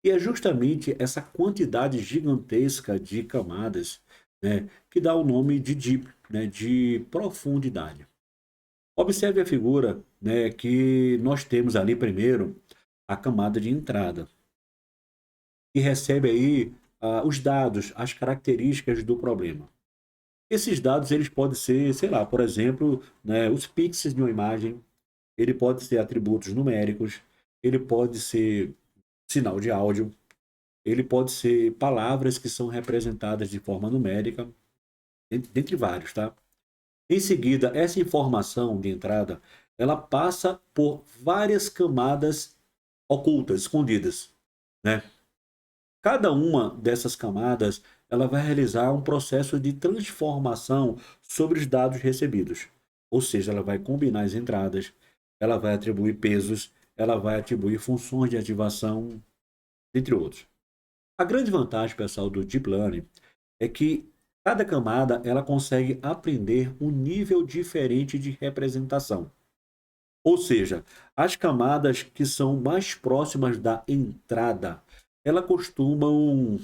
E é justamente essa quantidade gigantesca de camadas, né, que dá o nome de deep, né, de profundidade. Observe a figura, né, que nós temos ali primeiro a camada de entrada, que recebe aí os dados, as características do problema. Esses dados eles podem ser, sei lá, por exemplo, né, os pixels de uma imagem, ele pode ser atributos numéricos, ele pode ser sinal de áudio, ele pode ser palavras que são representadas de forma numérica, dentre vários, tá? Em seguida, essa informação de entrada, ela passa por várias camadas ocultas, escondidas, né? Cada uma dessas camadas, ela vai realizar um processo de transformação sobre os dados recebidos. Ou seja, ela vai combinar as entradas, ela vai atribuir pesos, ela vai atribuir funções de ativação, entre outros. A grande vantagem, pessoal, do Deep Learning é que cada camada ela consegue aprender um nível diferente de representação. Ou seja, as camadas que são mais próximas da entrada, elas costumam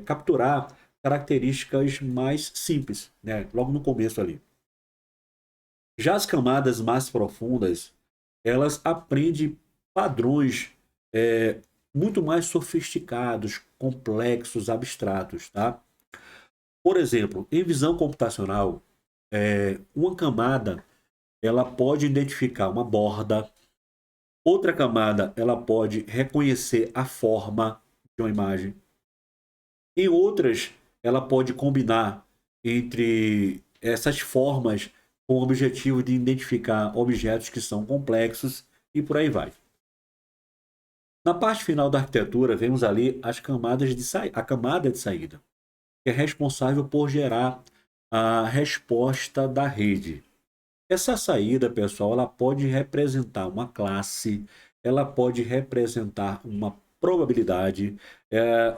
capturar características mais simples, né? Logo no começo ali. Já as camadas mais profundas, elas aprendem padrões muito mais sofisticados, complexos, abstratos, tá? Por exemplo, em visão computacional, uma camada ela pode identificar uma borda, outra camada ela pode reconhecer a forma de uma imagem, em outras ela pode combinar entre essas formas com o objetivo de identificar objetos que são complexos e por aí vai. Na parte final da arquitetura, vemos ali as camadas a camada de saída, que é responsável por gerar a resposta da rede. Essa saída, pessoal, ela pode representar uma classe, ela pode representar uma probabilidade,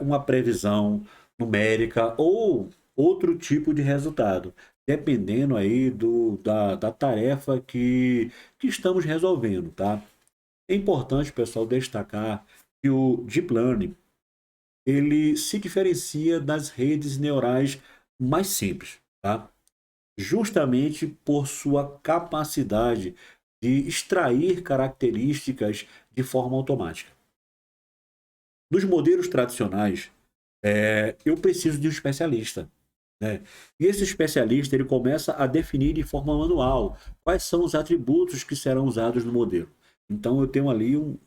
uma previsão numérica ou outro tipo de resultado, dependendo aí da tarefa que estamos resolvendo, tá? É importante, pessoal, destacar que o Deep Learning ele se diferencia das redes neurais mais simples, tá? Justamente por sua capacidade de extrair características de forma automática. Nos modelos tradicionais, eu preciso de um especialista, né? E esse especialista ele começa a definir de forma manual quais são os atributos que serão usados no modelo. Então, eu tenho ali um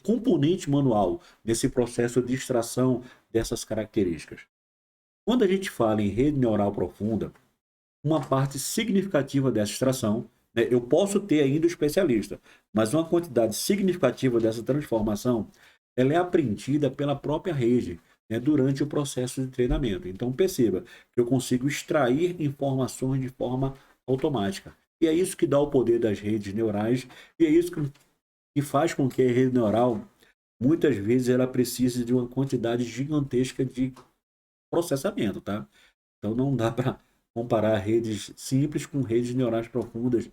componente manual nesse processo de extração dessas características. Quando a gente fala em rede neural profunda, uma parte significativa dessa extração, né, eu posso ter ainda o especialista, mas uma quantidade significativa dessa transformação ela é apreendida pela própria rede, né, durante o processo de treinamento. Então perceba que eu consigo extrair informações de forma automática. E é isso que dá o poder das redes neurais, e é isso que faz com que a rede neural, muitas vezes, ela precise de uma quantidade gigantesca de processamento, tá? Então não dá para comparar redes simples com redes neurais profundas,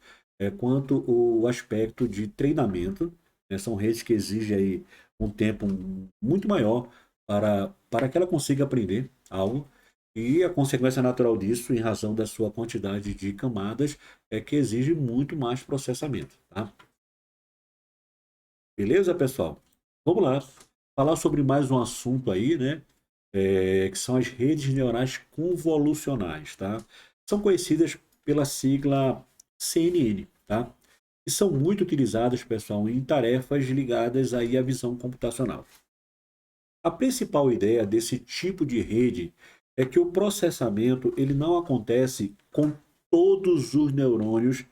quanto o aspecto de treinamento, né? São redes que exigem aí um tempo muito maior para que ela consiga aprender algo. E a consequência natural disso, em razão da sua quantidade de camadas, é que exige muito mais processamento, tá? Beleza, pessoal? Vamos lá. Falar sobre mais um assunto aí, né? Que são as redes neurais convolucionais, tá? São conhecidas pela sigla CNN, tá? E são muito utilizadas, pessoal, em tarefas ligadas aí à visão computacional. A principal ideia desse tipo de rede é que o processamento ele não acontece com todos os neurônios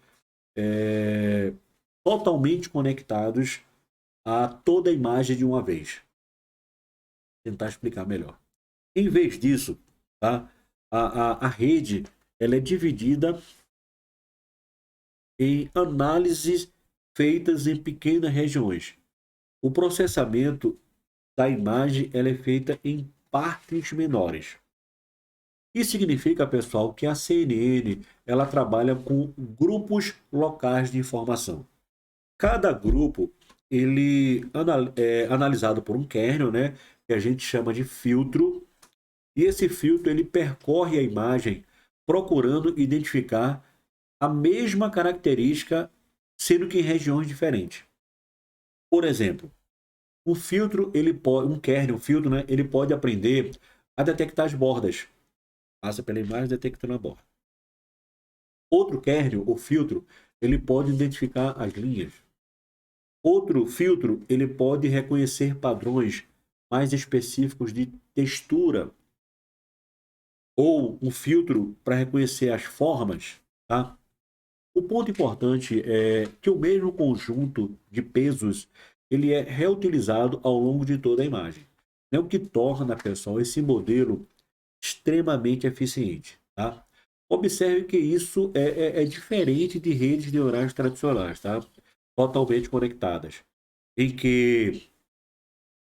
é, totalmente conectados a toda a imagem de uma vez. Vou tentar explicar melhor. Em vez disso, tá? A rede ela é dividida em análises feitas em pequenas regiões. O processamento da imagem ela é feita em partes menores. Isso significa, pessoal, que a CNN ela trabalha com grupos locais de informação. Cada grupo ele é analisado por um kernel, né, que a gente chama de filtro. E esse filtro ele percorre a imagem procurando identificar a mesma característica, sendo que em regiões diferentes. Por exemplo, um kernel, um filtro, né, ele pode aprender a detectar as bordas. Passa pela imagem detectando a borda. Outro kernel, o filtro, ele pode identificar as linhas. Outro filtro, ele pode reconhecer padrões mais específicos de textura ou um filtro para reconhecer as formas, tá? O ponto importante é que o mesmo conjunto de pesos ele é reutilizado ao longo de toda a imagem, né? O que torna, pessoal, esse modelo extremamente eficiente, tá? Observe que isso é diferente de redes neurais tradicionais, tá? Totalmente conectadas, em que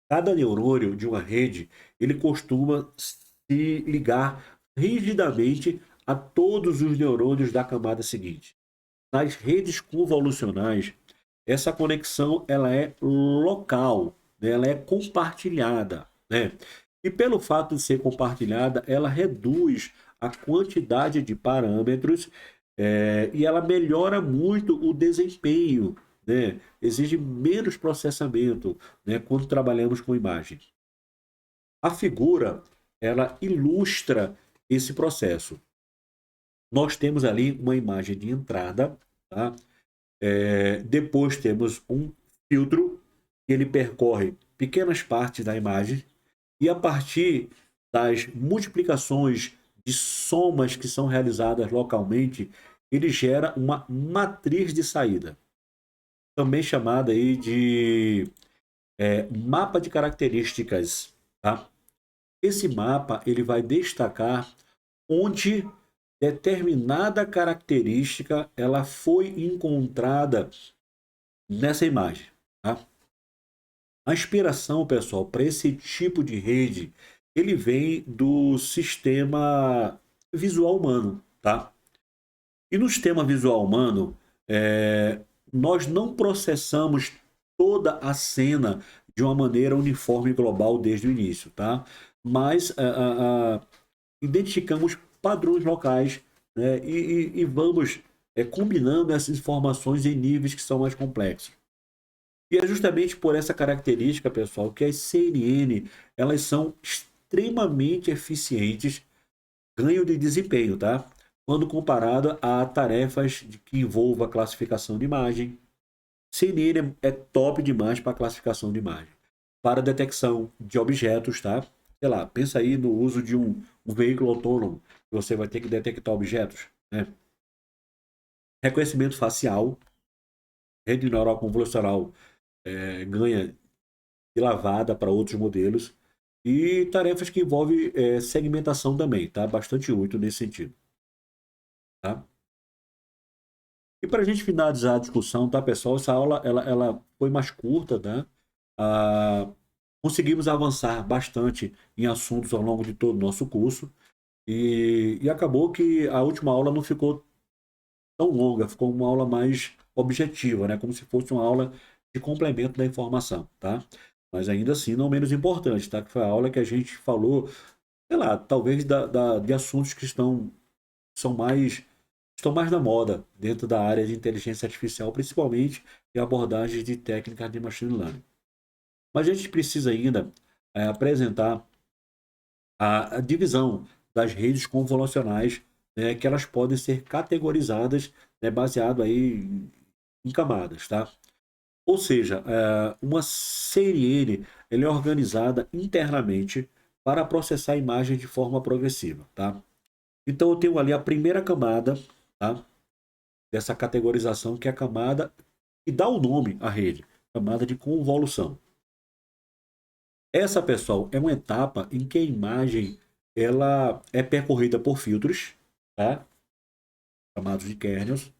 cada neurônio de uma rede ele costuma se ligar rigidamente a todos os neurônios da camada seguinte. nas redes convolucionais, essa conexão ela é local, né? Ela é compartilhada, né? E pelo fato de ser compartilhada, ela reduz a quantidade de parâmetros e ela melhora muito o desempenho, né? Exige menos processamento, né, quando trabalhamos com imagem. A figura, ela ilustra esse processo. Nós temos ali uma imagem de entrada, tá? Depois temos um filtro, que ele percorre pequenas partes da imagem, e a partir das multiplicações de somas que são realizadas localmente, ele gera uma matriz de saída, também chamada aí de mapa de características, tá? Esse mapa ele vai destacar onde determinada característica ela foi encontrada nessa imagem, tá? A inspiração, pessoal, para esse tipo de rede, ele vem do sistema visual humano, tá? E no sistema visual humano, nós não processamos toda a cena de uma maneira uniforme e global desde o início, tá? Mas identificamos padrões locais, né? E vamos combinando essas informações em níveis que são mais complexos. E é justamente por essa característica, pessoal, que as CNN elas são extremamente eficientes, ganho de desempenho, tá? Quando comparado a tarefas que envolvam a classificação de imagem. CNN é top demais para classificação de imagem. Para detecção de objetos, tá? Sei lá, pensa aí no uso de um veículo autônomo, que você vai ter que detectar objetos, né? Reconhecimento facial, rede neural convolucional ganha de lavada para outros modelos, e tarefas que envolvem segmentação também, tá? Bastante útil nesse sentido, tá? E para a gente finalizar a discussão, tá, pessoal? Essa aula ela foi mais curta, né? Ah, conseguimos avançar bastante em assuntos ao longo de todo o nosso curso e acabou que a última aula não ficou tão longa, ficou uma aula mais objetiva, né? Como se fosse uma aula de complemento da informação, tá? Mas ainda assim não menos importante, tá? Que foi a aula que a gente falou, sei lá, talvez de assuntos que estão mais na moda dentro da área de inteligência artificial, principalmente em abordagens de técnicas de machine learning. Mas a gente precisa ainda apresentar a divisão das redes convolucionais, né, que elas podem ser categorizadas, né, baseado aí em camadas, tá? Ou seja, uma CNN ela é organizada internamente para processar a imagem de forma progressiva, tá? Então eu tenho ali a primeira camada, tá, dessa categorização, que é a camada que dá o nome à rede, camada de convolução. Essa, pessoal, é uma etapa em que a imagem ela é percorrida por filtros, tá, chamados de kernels.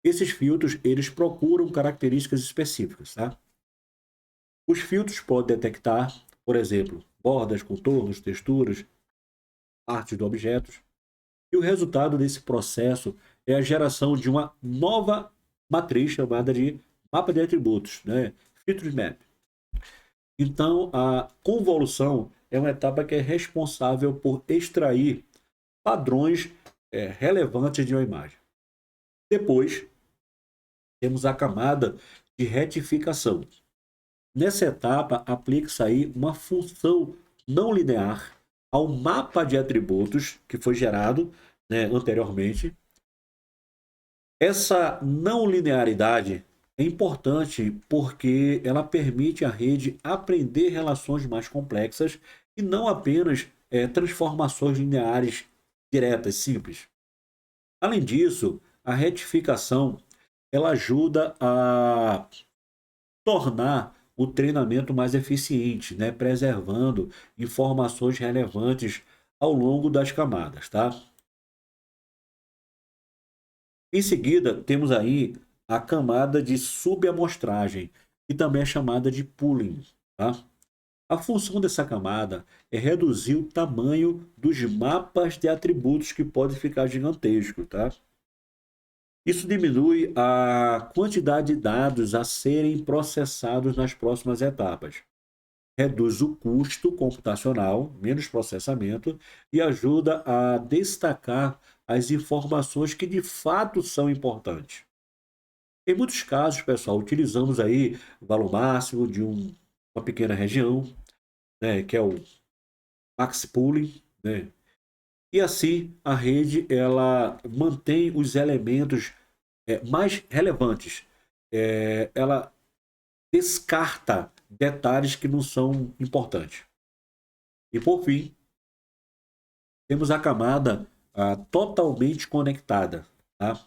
Esses filtros eles procuram características específicas, tá? Os filtros podem detectar, por exemplo, bordas, contornos, texturas, partes de objetos. E o resultado desse processo é a geração de uma nova matriz chamada de mapa de atributos, né? Feature Map. Então, a convolução é uma etapa que é responsável por extrair padrões relevantes de uma imagem. Depois, temos a camada de retificação. Nessa etapa, aplica-se aí uma função não linear ao mapa de atributos que foi gerado, né, anteriormente. Essa não linearidade é importante porque ela permite à rede aprender relações mais complexas e não apenas transformações lineares diretas, simples. Além disso, a retificação ela ajuda a tornar o treinamento mais eficiente, né? Preservando informações relevantes ao longo das camadas, tá? Em seguida, temos aí a camada de subamostragem, que também é chamada de pooling, tá? A função dessa camada é reduzir o tamanho dos mapas de atributos que podem ficar gigantescos, tá? Isso diminui a quantidade de dados a serem processados nas próximas etapas. Reduz o custo computacional, menos processamento, e ajuda a destacar as informações que de fato são importantes. Em muitos casos, pessoal, utilizamos aí o valor máximo de uma pequena região, né, que é o max pooling, né? E assim a rede ela mantém os elementos mais relevantes. Ela descarta detalhes que não são importantes. E por fim, temos a camada totalmente conectada. Tá?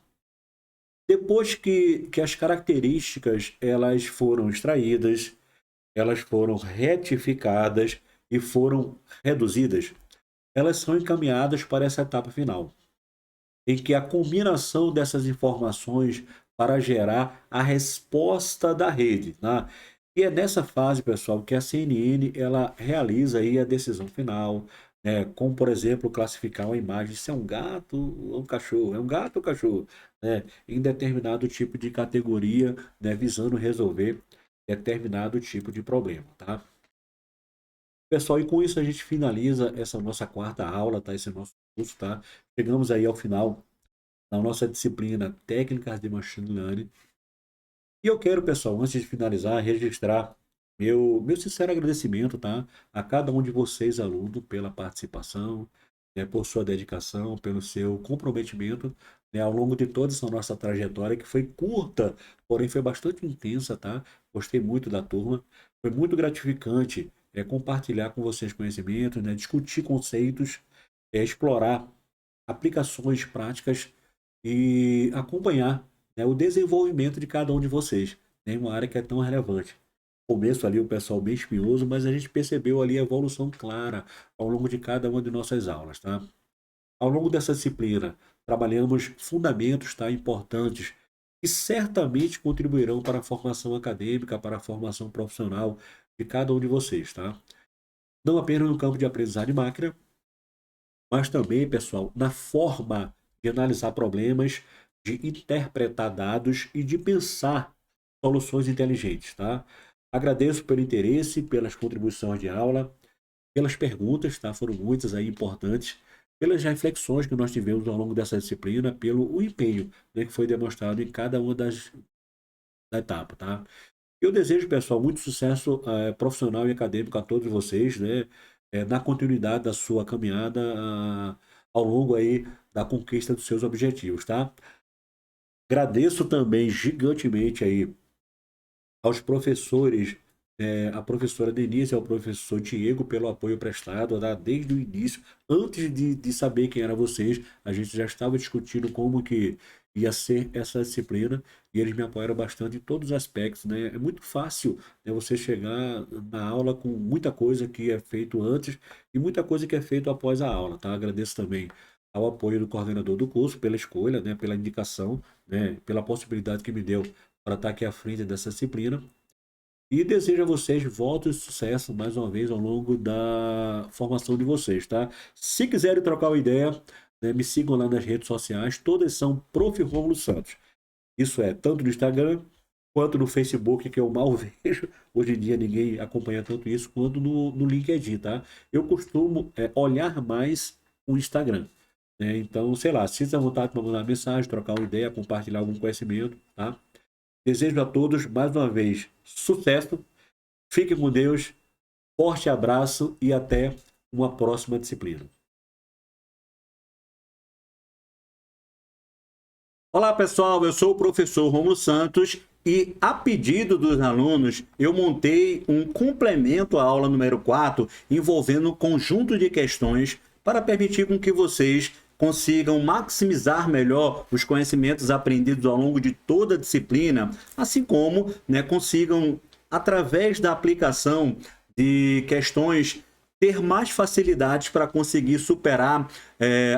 Depois que as características elas foram extraídas, elas foram retificadas e foram reduzidas, elas são encaminhadas para essa etapa final, em que a combinação dessas informações para gerar a resposta da rede, né? E é nessa fase, pessoal, que a CNN ela realiza aí a decisão final, né? Como, por exemplo, classificar uma imagem se é um gato ou um cachorro, é um gato ou cachorro, né? Em determinado tipo de categoria, né? Visando resolver determinado tipo de problema, tá? Pessoal, e com isso a gente finaliza essa nossa quarta aula, tá? Esse nosso curso, tá? Chegamos aí ao final da nossa disciplina Técnicas de Machine Learning. E eu quero, pessoal, antes de finalizar, registrar meu sincero agradecimento, tá? A cada um de vocês, aluno, pela participação, né, por sua dedicação, pelo seu comprometimento, né, ao longo de toda essa nossa trajetória, que foi curta, porém foi bastante intensa, tá? Gostei muito da turma. Foi muito gratificante compartilhar com vocês conhecimentos, né, discutir conceitos, explorar aplicações práticas e acompanhar, né, o desenvolvimento de cada um de vocês, né, em uma área que é tão relevante. No começo ali o pessoal bem espinhoso, mas a gente percebeu ali a evolução clara ao longo de cada uma de nossas aulas, tá? Ao longo dessa disciplina, trabalhamos fundamentos, tá, importantes que certamente contribuirão para a formação acadêmica, para a formação profissional de cada um de vocês, tá? Não apenas no campo de aprendizagem de máquina, mas também, pessoal, na forma de analisar problemas, de interpretar dados e de pensar soluções inteligentes, tá? Agradeço pelo interesse, pelas contribuições de aula, pelas perguntas, tá? Foram muitas aí importantes, pelas reflexões que nós tivemos ao longo dessa disciplina, pelo o empenho, né, que foi demonstrado em cada uma da etapa, tá? Eu desejo, pessoal, muito sucesso profissional e acadêmico a todos vocês, né? Na continuidade da sua caminhada ao longo aí da conquista dos seus objetivos, tá? Agradeço também gigantemente aí aos professores, a professora Denise e ao professor Diego pelo apoio prestado, tá? Desde o início, antes de saber quem eram vocês, a gente já estava discutindo como que ia ser essa disciplina e eles me apoiaram bastante em todos os aspectos, né? É muito fácil, né, você chegar na aula com muita coisa que é feito antes e muita coisa que é feito após a aula, tá? Agradeço também ao apoio do coordenador do curso pela escolha, né, pela indicação, né, pela possibilidade que me deu para estar aqui à frente dessa disciplina. E desejo a vocês voto e sucesso mais uma vez ao longo da formação de vocês, tá? Se quiserem trocar uma ideia, né, me sigam lá nas redes sociais, todas são Prof. Rômulo Santos. Isso é tanto no Instagram quanto no Facebook, que eu mal vejo. Hoje em dia ninguém acompanha tanto isso, quanto no LinkedIn, tá? Eu costumo olhar mais o Instagram. Né? Então, sei lá, sinta vontade para mandar mensagem, trocar uma ideia, compartilhar algum conhecimento, tá? Desejo a todos, mais uma vez, sucesso, fiquem com Deus, forte abraço e até uma próxima disciplina. Olá, pessoal, eu sou o professor Rômulo Santos e, a pedido dos alunos, eu montei um complemento à aula número 4 envolvendo um conjunto de questões para permitir com que vocês consigam maximizar melhor os conhecimentos aprendidos ao longo de toda a disciplina, assim como, né, consigam, através da aplicação de questões, ter mais facilidades para conseguir superar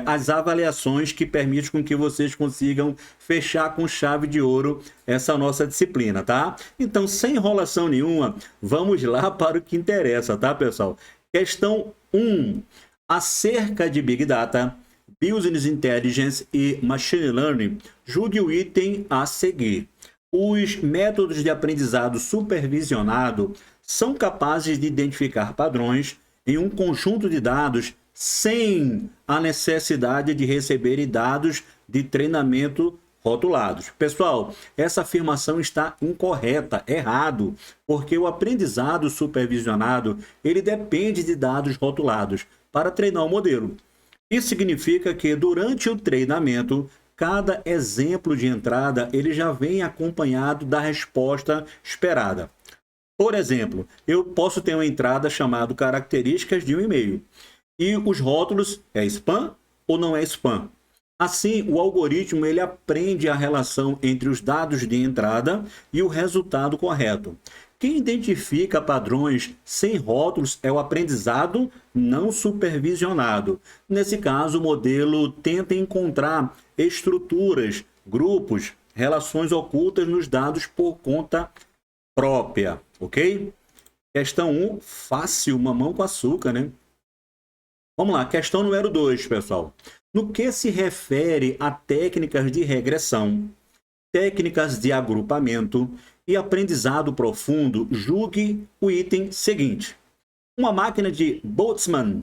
as avaliações que permitem com que vocês consigam fechar com chave de ouro essa nossa disciplina, tá? Então, sem enrolação nenhuma, vamos lá para o que interessa, tá, pessoal? Questão 1. Acerca de Big Data, Business Intelligence e Machine Learning, julgue o item a seguir. Os métodos de aprendizado supervisionado são capazes de identificar padrões em um conjunto de dados sem a necessidade de receberem dados de treinamento rotulados. Pessoal, essa afirmação está incorreta, errado, porque o aprendizado supervisionado, ele depende de dados rotulados para treinar o modelo. Isso significa que durante o treinamento, cada exemplo de entrada ele já vem acompanhado da resposta esperada. Por exemplo, eu posso ter uma entrada chamada características de um e-mail. E os rótulos é spam ou não é spam? Assim, o algoritmo ele aprende a relação entre os dados de entrada e o resultado correto. Quem identifica padrões sem rótulos é o aprendizado não supervisionado. Nesse caso, o modelo tenta encontrar estruturas, grupos, relações ocultas nos dados por conta própria, ok? Questão 1, fácil, mamão com açúcar, né? Vamos lá, questão número 2, pessoal. No que se refere a técnicas de regressão, técnicas de agrupamento e aprendizado profundo, julgue o item seguinte. Uma máquina de Boltzmann,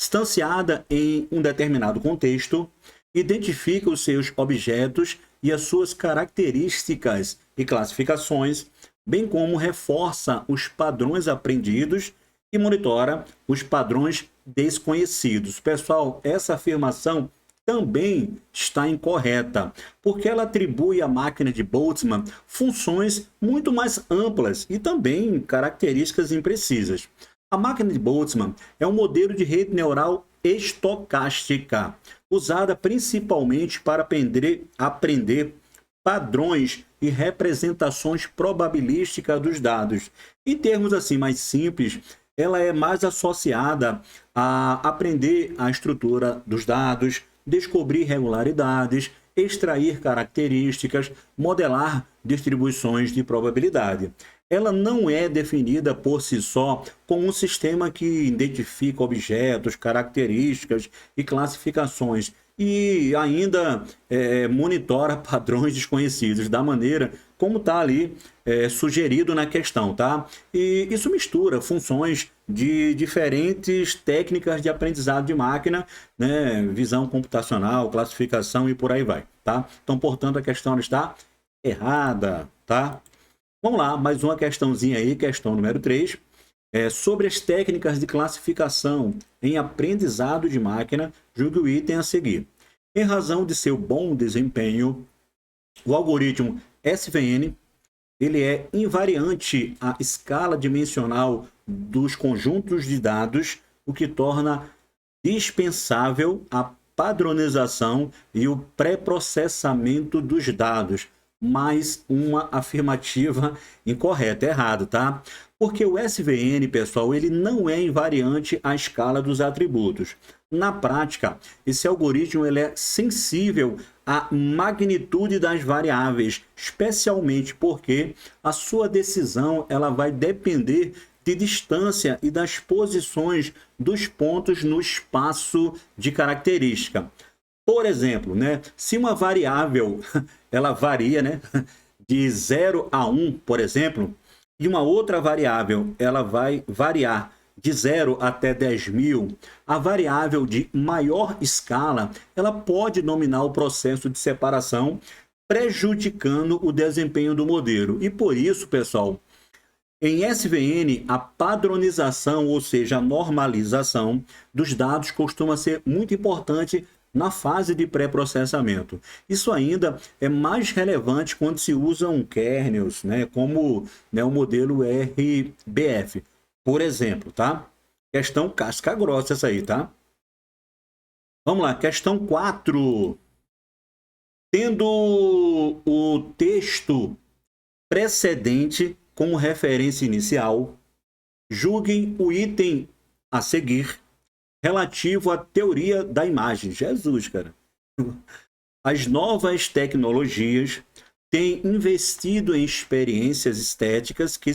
instanciada em um determinado contexto, identifica os seus objetos e as suas características e classificações, bem como reforça os padrões aprendidos e monitora os padrões desconhecidos. Pessoal, essa afirmação também está incorreta, porque ela atribui à máquina de Boltzmann funções muito mais amplas e também características imprecisas. A máquina de Boltzmann é um modelo de rede neural estocástica, usada principalmente para aprender padrões e representações probabilísticas dos dados. Em termos assim mais simples, ela é mais associada a aprender a estrutura dos dados, descobrir regularidades, extrair características, modelar distribuições de probabilidade. Ela não é definida por si só como um sistema que identifica objetos, características e classificações e ainda monitora padrões desconhecidos, da maneira como está ali sugerido na questão, tá? E isso mistura funções de diferentes técnicas de aprendizado de máquina, né? Visão computacional, classificação e por aí vai, tá? Então, portanto, a questão está errada, tá? Vamos lá, mais uma questãozinha aí, questão número 3. Sobre as técnicas de classificação em aprendizado de máquina, julgue o item a seguir. Em razão de seu bom desempenho, o algoritmo SVN ele é invariante à escala dimensional dos conjuntos de dados, o que torna dispensável a padronização e o pré-processamento dos dados. Mais uma afirmativa incorreta, errado, tá? Porque o SVN, pessoal, ele não é invariante à escala dos atributos. Na prática, esse algoritmo ele é sensível à magnitude das variáveis, especialmente porque a sua decisão ela vai depender de distância e das posições dos pontos no espaço de característica. Por exemplo, né, se uma variável ela varia, né, de 0 a 1, por exemplo, e uma outra variável ela vai variar de 0 até 10.000, a variável de maior escala ela pode dominar o processo de separação, prejudicando o desempenho do modelo. E por isso, pessoal, em SVN, a padronização, ou seja, a normalização dos dados costuma ser muito importante na fase de pré-processamento. Isso ainda é mais relevante quando se usam kernels, né, como o modelo RBF, por exemplo, tá? Questão casca grossa essa aí, tá? Vamos lá, questão 4. Tendo o texto precedente como referência inicial, julguem o item a seguir relativo à teoria da imagem. Jesus, cara. As novas tecnologias têm investido em experiências estéticas que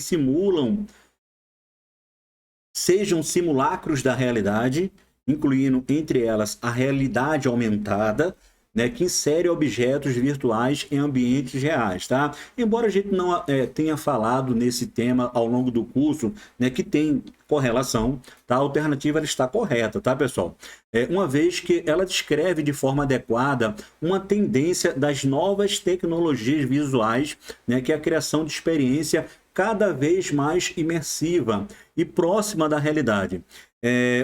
sejam simulacros da realidade incluindo entre elas a realidade aumentada, né, que insere objetos virtuais em ambientes reais, tá? Embora a gente não tenha falado nesse tema ao longo do curso, né, que tem correlação, tá? A alternativa ela está correta, tá, pessoal? Uma vez que ela descreve de forma adequada uma tendência das novas tecnologias visuais, né, que é a criação de experiência cada vez mais imersiva e próxima da realidade,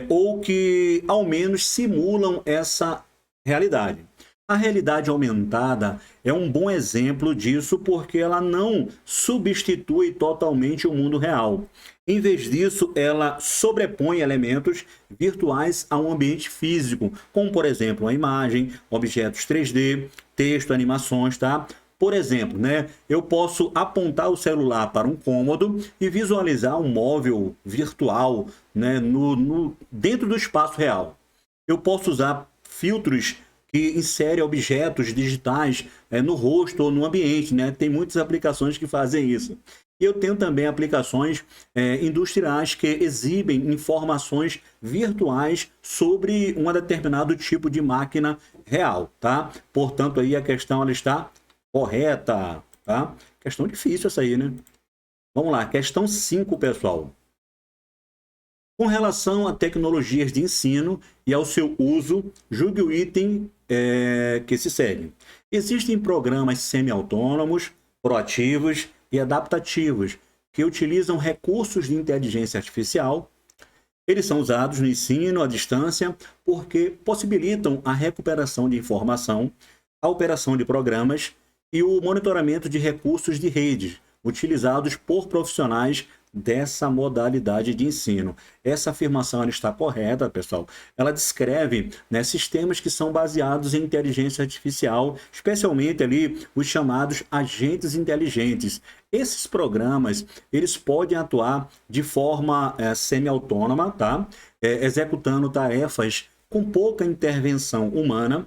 ou que ao menos simulam essa realidade. A realidade aumentada é um bom exemplo disso porque ela não substitui totalmente o mundo real. Em vez disso, ela sobrepõe elementos virtuais a um ambiente físico, como, por exemplo, a imagem, objetos 3D, texto, animações, tá? Por exemplo, né, eu posso apontar o celular para um cômodo e visualizar um móvel virtual, né, dentro do espaço real. Eu posso usar filtros que insere objetos digitais no rosto ou no ambiente, né? Tem muitas aplicações que fazem isso. E eu tenho também aplicações industriais que exibem informações virtuais sobre um determinado tipo de máquina real, tá? Portanto, aí a questão ela está correta, tá? Questão difícil essa aí, né? Vamos lá, questão 5, pessoal. Com relação a tecnologias de ensino e ao seu uso, julgue o item que se segue. Existem programas semi-autônomos, proativos e adaptativos que utilizam recursos de inteligência artificial. Eles são usados no ensino à distância porque possibilitam a recuperação de informação, a operação de programas e o monitoramento de recursos de redes utilizados por profissionais dessa modalidade de ensino. Essa afirmação ela está correta, pessoal. Ela descreve, né, sistemas que são baseados em inteligência artificial, especialmente ali os chamados agentes inteligentes. Esses programas, eles podem atuar de forma semi-autônoma, tá? Executando tarefas com pouca intervenção humana,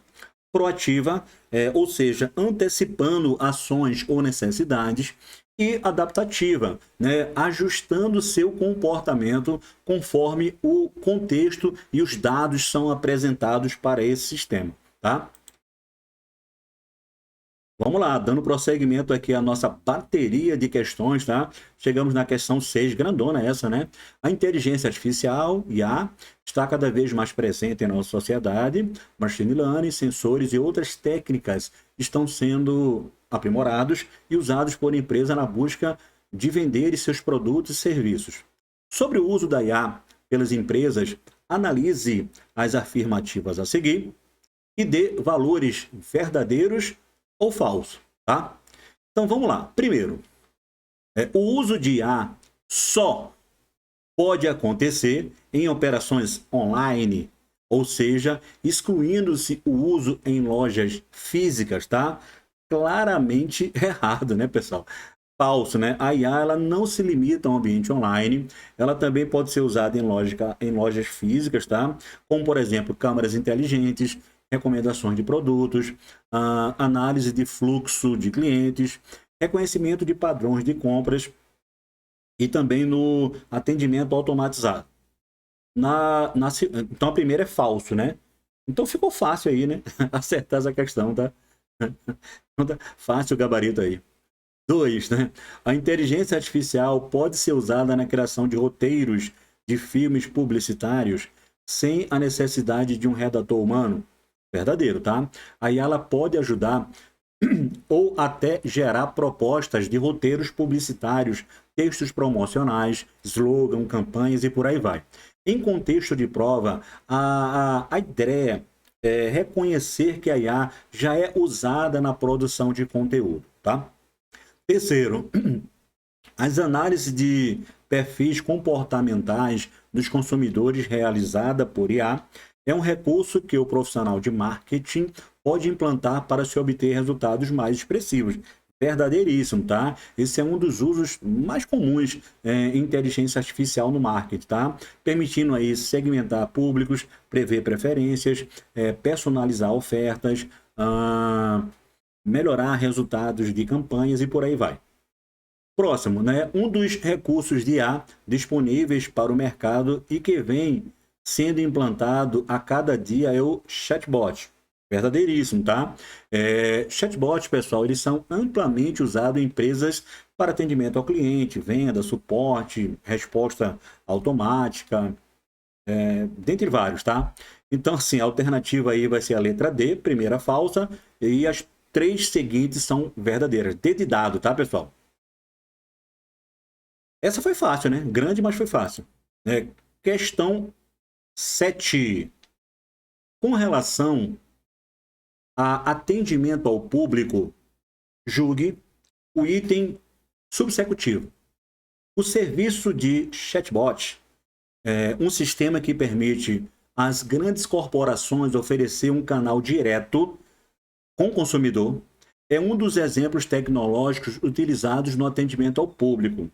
proativa, ou seja, antecipando ações ou necessidades, e adaptativa, né? Ajustando seu comportamento conforme o contexto e os dados são apresentados para esse sistema, tá? Vamos lá, dando prosseguimento aqui à nossa bateria de questões, tá? Chegamos na questão 6, grandona essa, né? A inteligência artificial, IA, está cada vez mais presente em nossa sociedade. Machine learning, sensores e outras técnicas estão sendo aprimorados e usados por empresa na busca de vender seus produtos e serviços. Sobre o uso da IA pelas empresas, analise as afirmativas a seguir e dê valores verdadeiros ou falsos, tá? Então vamos lá. Primeiro, o uso de IA só pode acontecer em operações online, ou seja, excluindo-se o uso em lojas físicas, tá? Claramente errado, né, pessoal? Falso, né? A IA ela não se limita ao ambiente online, ela também pode ser usada em lojas físicas, tá? Como, por exemplo, câmeras inteligentes, recomendações de produtos, análise de fluxo de clientes, reconhecimento de padrões de compras e também no atendimento automatizado. Então, a primeira é falso, né? Então, ficou fácil aí, né? Acertar essa questão, tá? Fácil o gabarito aí. 2, né? A inteligência artificial pode ser usada na criação de roteiros de filmes publicitários sem a necessidade de um redator humano. Verdadeiro, tá? Aí ela pode ajudar ou até gerar propostas de roteiros publicitários, textos promocionais, slogan, campanhas e por aí vai. Em contexto de prova, a ideia é reconhecer que a IA já é usada na produção de conteúdo, tá? Terceiro, as análises de perfis comportamentais dos consumidores realizada por IA é um recurso que o profissional de marketing pode implantar para se obter resultados mais expressivos. Verdadeiríssimo, tá? Esse é um dos usos mais comuns em inteligência artificial no marketing, tá? Permitindo aí segmentar públicos, prever preferências, personalizar ofertas, melhorar resultados de campanhas e por aí vai. Próximo, né? Um dos recursos de IA disponíveis para o mercado e que vem sendo implantado a cada dia é o chatbot. Verdadeiríssimo, tá? Chatbots, pessoal, eles são amplamente usados em empresas para atendimento ao cliente, venda, suporte, resposta automática, dentre vários, tá? Então, assim, a alternativa aí vai ser a letra D, primeira falsa, e as três seguintes são verdadeiras. D de dado, tá, pessoal? Essa foi fácil, né? Grande, mas foi fácil. Questão 7. Com relação a atendimento ao público, julgue o item subsecutivo. O serviço de chatbot é um sistema que permite às grandes corporações oferecer um canal direto com o consumidor. É um dos exemplos tecnológicos utilizados no atendimento ao público,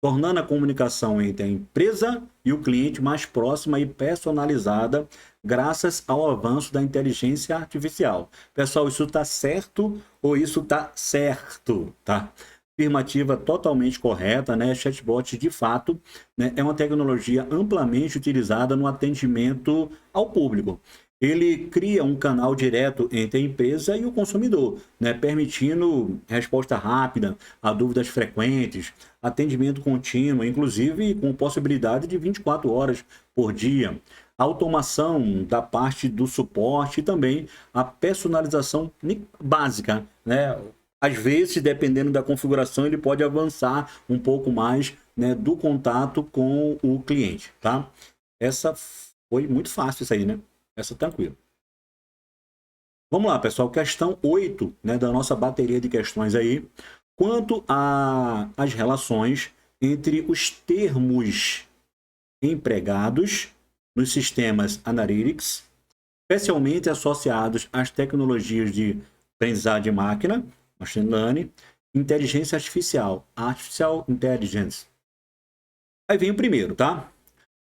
tornando a comunicação entre a empresa e o cliente mais próxima e personalizada, graças ao avanço da inteligência artificial. Pessoal, isso está certo ou isso está certo? Tá? Afirmativa totalmente correta, né? Chatbot, de fato, né, é uma tecnologia amplamente utilizada no atendimento ao público. Ele cria um canal direto entre a empresa e o consumidor, né, permitindo resposta rápida a dúvidas frequentes, atendimento contínuo, inclusive com possibilidade de 24 horas por dia, automação da parte do suporte e também a personalização básica, né? Às vezes, dependendo da configuração, ele pode avançar um pouco mais, né, do contato com o cliente, tá? Essa foi muito fácil isso aí, né? Essa tranquilo. Vamos lá, pessoal. Questão 8, né, da nossa bateria de questões aí. Quanto às relações entre os termos empregados nos sistemas Analytics, especialmente associados às tecnologias de aprendizagem de máquina, Machine Learning, inteligência artificial, Artificial Intelligence. Aí vem o primeiro, tá?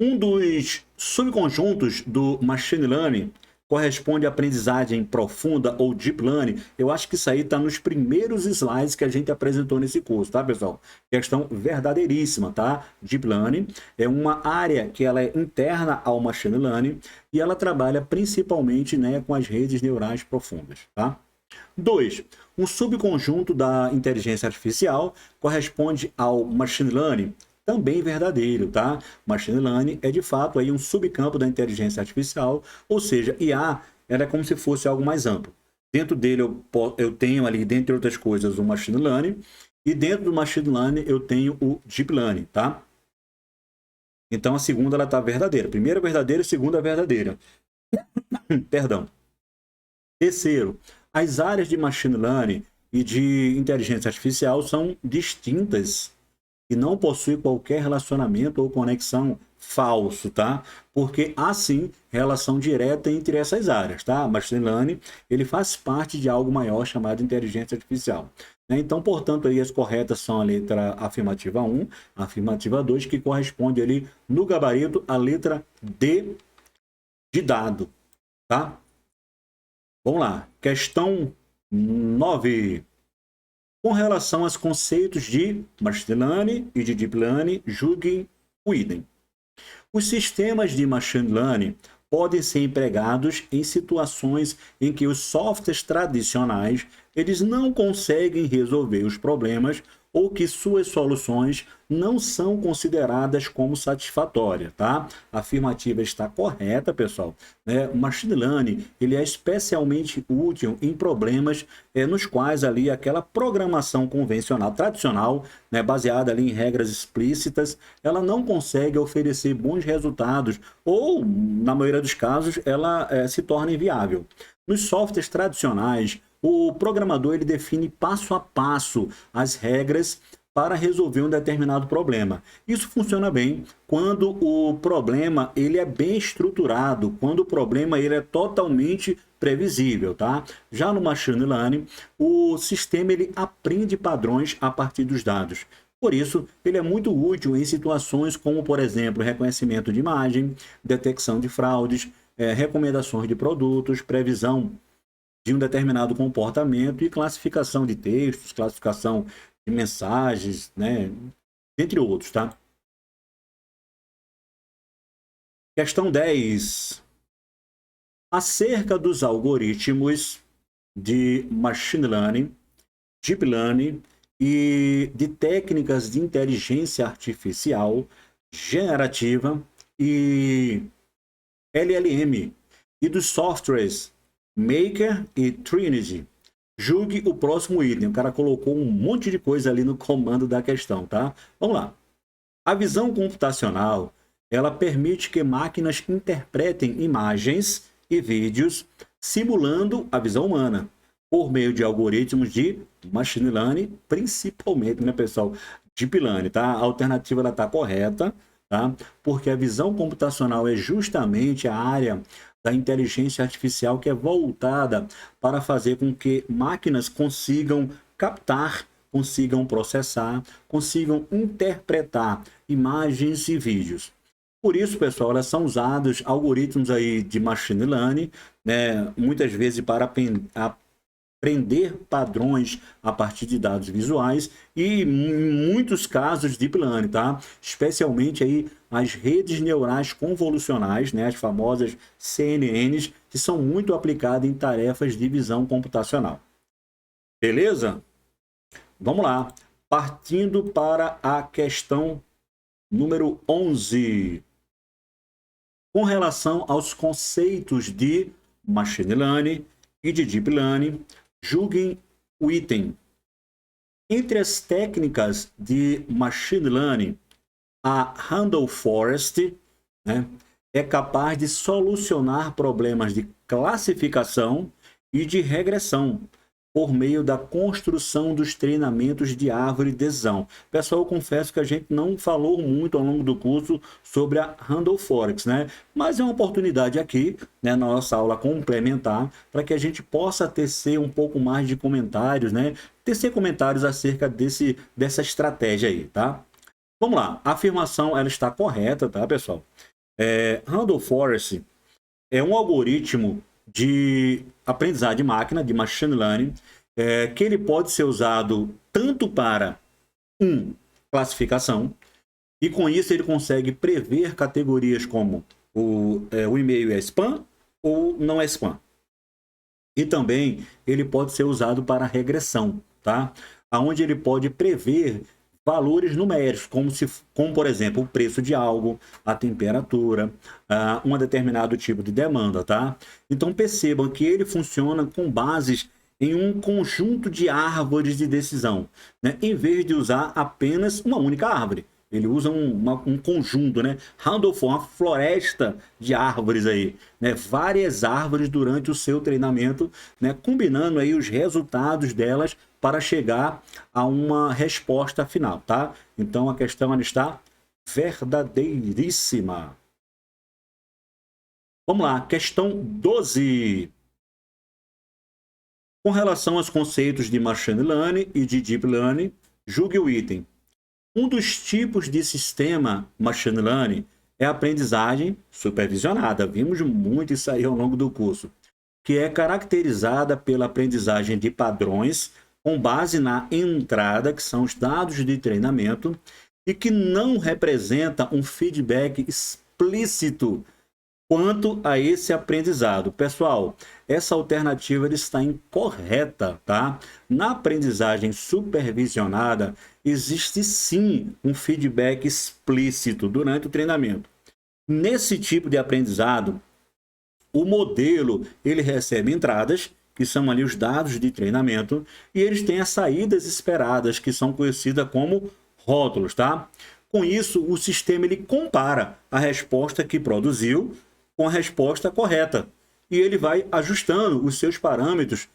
Um dos subconjuntos do Machine Learning corresponde à aprendizagem profunda ou Deep Learning. Eu acho que isso aí está nos primeiros slides que a gente apresentou nesse curso, tá, pessoal? Questão verdadeiríssima, tá? Deep Learning é uma área que ela é interna ao Machine Learning e ela trabalha principalmente, né, com as redes neurais profundas, tá? 2. Um subconjunto da inteligência artificial corresponde ao Machine Learning, também verdadeiro, tá? Machine Learning é de fato aí um subcampo da inteligência artificial, ou seja, IA ela é como se fosse algo mais amplo. Dentro dele eu tenho ali, dentre outras coisas, o Machine Learning, e dentro do Machine Learning eu tenho o Deep Learning, tá? Então a segunda ela está verdadeira. Primeira verdadeira, segunda verdadeira. Perdão. Terceiro, as áreas de Machine Learning e de inteligência artificial são distintas e não possui qualquer relacionamento ou conexão falso, tá? Porque há sim relação direta entre essas áreas, tá? Machine Learning, ele faz parte de algo maior chamado inteligência artificial. Então, portanto, aí as corretas são a letra afirmativa 1, a afirmativa 2, que corresponde ali no gabarito à letra D de dado, tá? Vamos lá, questão 9. Com relação aos conceitos de Machine Learning e de Deep Learning, julguem o idem. Os sistemas de Machine Learning podem ser empregados em situações em que os softwares tradicionais eles não conseguem resolver os problemas ou que suas soluções não são consideradas como satisfatórias, tá? A afirmativa está correta, pessoal. O Machine Learning ele é especialmente útil em problemas nos quais ali aquela programação convencional, tradicional, né, baseada ali em regras explícitas, ela não consegue oferecer bons resultados ou, na maioria dos casos, ela se torna inviável. Nos softwares tradicionais, o programador ele define passo a passo as regras para resolver um determinado problema. Isso funciona bem quando o problema ele é bem estruturado, quando o problema ele é totalmente previsível, tá? Já no Machine Learning, o sistema ele aprende padrões a partir dos dados. Por isso, ele é muito útil em situações como, por exemplo, reconhecimento de imagem, detecção de fraudes, recomendações de produtos, previsão de um determinado comportamento e classificação de textos, classificação de mensagens, né? Entre outros, tá? Questão 10. Acerca dos algoritmos de Machine Learning, Deep Learning e de técnicas de inteligência artificial generativa e LLM e dos softwares Maker e Trinity. Julgue o próximo item. O cara colocou um monte de coisa ali no comando da questão, tá? Vamos lá. A visão computacional, ela permite que máquinas interpretem imagens e vídeos simulando a visão humana por meio de algoritmos de machine learning, principalmente, né, pessoal? Deep Learning, tá? A alternativa ela tá correta, tá? Porque a visão computacional é justamente a área da inteligência artificial que é voltada para fazer com que máquinas consigam captar, consigam processar, consigam interpretar imagens e vídeos. Por isso, pessoal, elas são usados algoritmos aí de machine learning, né, muitas vezes para aprender padrões a partir de dados visuais e em muitos casos deep learning, tá? Especialmente aí as redes neurais convolucionais, né, as famosas CNNs, que são muito aplicadas em tarefas de visão computacional. Beleza? Vamos lá. Partindo para a questão número 11. Com relação aos conceitos de machine learning e de deep learning, julguem o item. Entre as técnicas de machine learning, a Randall Forest, né, é capaz de solucionar problemas de classificação e de regressão por meio da construção dos treinamentos de árvore de decisão. Pessoal, eu confesso que a gente não falou muito ao longo do curso sobre a Randall Forest, né? Mas é uma oportunidade aqui, né, na nossa aula complementar, para que a gente possa tecer um pouco mais de comentários, né? Tecer comentários acerca dessa estratégia aí, tá? Vamos lá, a afirmação ela está correta, tá, pessoal? Randall Forest é um algoritmo de aprendizagem de máquina, de machine learning, que ele pode ser usado tanto para classificação, e com isso ele consegue prever categorias como o e-mail é spam ou não é spam. E também ele pode ser usado para regressão, tá? Onde ele pode prever valores numéricos, como por exemplo, o preço de algo, a temperatura, um determinado tipo de demanda, tá? Então percebam que ele funciona com bases em um conjunto de árvores de decisão, né? Em vez de usar apenas uma única árvore. Ele usa um conjunto, né? Randall foi uma floresta de árvores aí, né? Várias árvores durante o seu treinamento, né? Combinando aí os resultados delas para chegar a uma resposta final, tá? Então a questão ela está verdadeiríssima. Vamos lá, questão 12. Com relação aos conceitos de Machine Learning e de Deep Learning, julgue o item. Um dos tipos de sistema Machine Learning é a aprendizagem supervisionada. Vimos muito isso aí ao longo do curso, que é caracterizada pela aprendizagem de padrões com base na entrada, que são os dados de treinamento, e que não representa um feedback explícito quanto a esse aprendizado. Pessoal, essa alternativa está incorreta, tá? Na aprendizagem supervisionada, existe sim um feedback explícito durante o treinamento. Nesse tipo de aprendizado, o modelo ele recebe entradas, que são ali os dados de treinamento, e eles têm as saídas esperadas, que são conhecidas como rótulos, tá? Com isso, o sistema ele compara a resposta que produziu com a resposta correta. E ele vai ajustando os seus parâmetros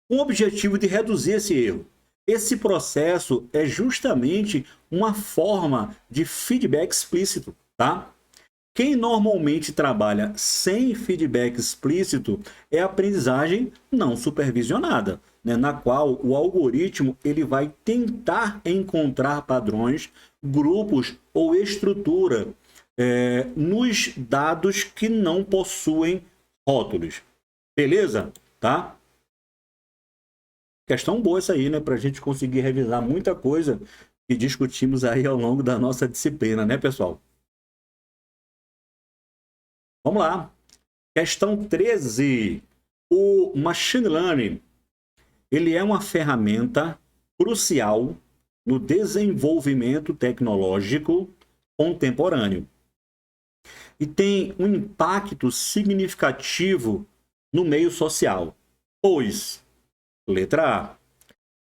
com o objetivo de reduzir esse erro. Esse processo é justamente uma forma de feedback explícito, tá? Quem normalmente trabalha sem feedback explícito é a aprendizagem não supervisionada, né? Na qual o algoritmo ele vai tentar encontrar padrões, grupos ou estrutura nos dados que não possuem rótulos. Beleza? Tá? Questão boa essa aí, né? Para a gente conseguir revisar muita coisa que discutimos aí ao longo da nossa disciplina, né, pessoal? Vamos lá. Questão 13. O Machine Learning, ele é uma ferramenta crucial no desenvolvimento tecnológico contemporâneo e tem um impacto significativo no meio social, pois, letra A,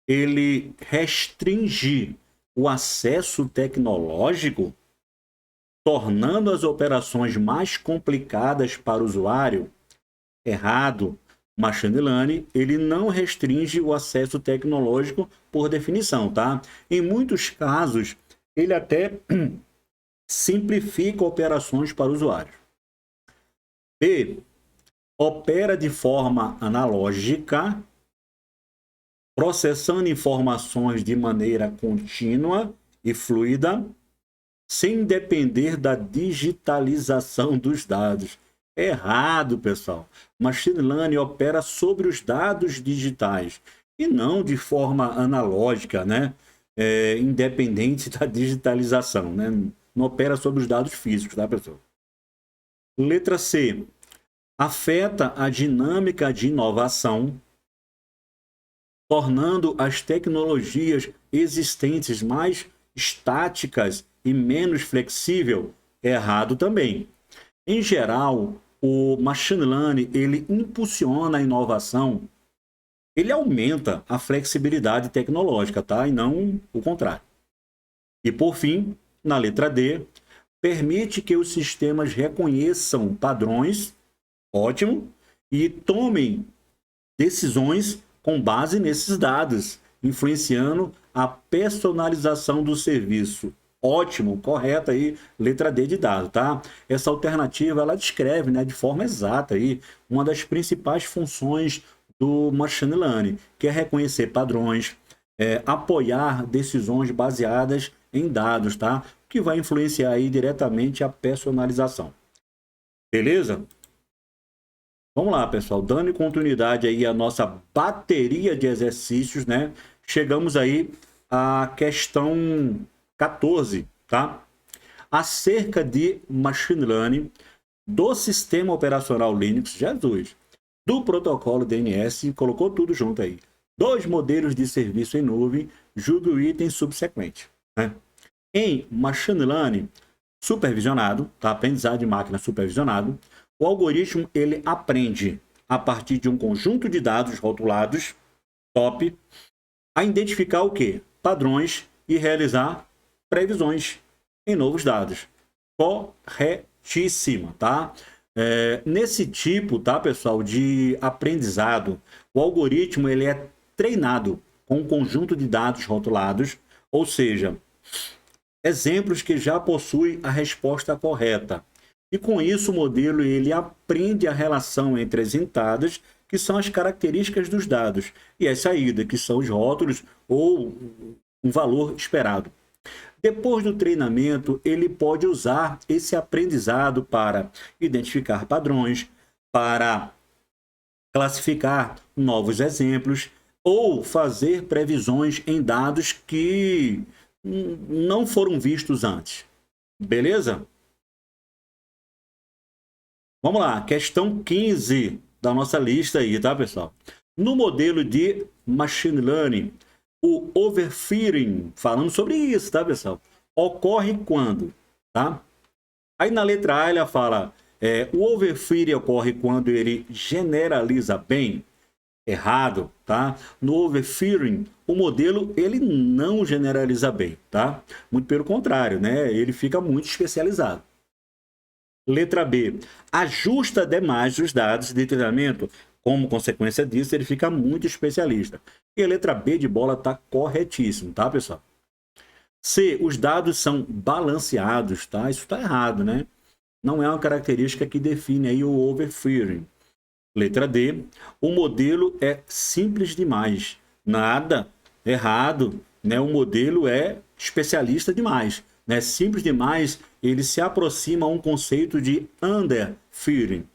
ele restringe o acesso tecnológico, tornando as operações mais complicadas para o usuário. Errado. Machine Learning, ele não restringe o acesso tecnológico por definição, tá? Em muitos casos, ele até simplifica operações para o usuário. B. Opera de forma analógica, processando informações de maneira contínua e fluida, sem depender da digitalização dos dados. Errado, pessoal. Machine Learning opera sobre os dados digitais e não de forma analógica, né? Independente da digitalização, né? Não opera sobre os dados físicos, tá, pessoal? Letra C. Afeta a dinâmica de inovação, tornando as tecnologias existentes mais estáticas e menos flexíveis. Errado também. Em geral, o Machine Learning, ele impulsiona a inovação, ele aumenta a flexibilidade tecnológica, tá? E não o contrário. E por fim, na letra D, permite que os sistemas reconheçam padrões, ótimo, e tomem decisões com base nesses dados, influenciando a personalização do serviço. Ótimo, correto aí, letra D de dado, tá? Essa alternativa, ela descreve, né, de forma exata aí, uma das principais funções do Machine Learning, que é reconhecer padrões, apoiar decisões baseadas em dados, tá? Que vai influenciar aí diretamente a personalização. Beleza? Vamos lá, pessoal, dando continuidade aí à nossa bateria de exercícios, né? Chegamos aí à questão 14, tá? Acerca de Machine Learning, do sistema operacional Linux, Jesus, do protocolo DNS, colocou tudo junto aí. 2 modelos de serviço em nuvem, julgue o item subsequente, né? Em Machine Learning supervisionado, tá? Aprendizado de máquina supervisionado, o algoritmo, ele aprende a partir de um conjunto de dados rotulados, top, a identificar o quê? Padrões e realizar previsões em novos dados. Corretíssima, tá? Nesse tipo, tá, pessoal, de aprendizado, o algoritmo, ele é treinado com um conjunto de dados rotulados, ou seja, exemplos que já possuem a resposta correta. E com isso o modelo, ele aprende a relação entre as entradas, que são as características dos dados, e as saídas, que são os rótulos ou um valor esperado. Depois do treinamento, ele pode usar esse aprendizado para identificar padrões, para classificar novos exemplos ou fazer previsões em dados que não foram vistos antes. Beleza? Vamos lá, questão 15 da nossa lista aí, tá, pessoal? No modelo de Machine Learning, o overfitting, falando sobre isso, tá, pessoal? Ocorre quando, tá? Aí na letra A, ela fala, o overfitting ocorre quando ele generaliza bem. Errado, tá? No overfitting, o modelo, ele não generaliza bem, tá? Muito pelo contrário, né? Ele fica muito especializado. Letra B, ajusta demais os dados de treinamento. Como consequência disso, ele fica muito especialista. E a letra B de bola está corretíssimo, tá, pessoal? C, os dados são balanceados, tá? Isso está errado, né? Não é uma característica que define aí o overfitting. Letra D, o modelo é simples demais. Nada, errado, né? O modelo é especialista demais. Né? Simples demais, ele se aproxima a um conceito de underfitting.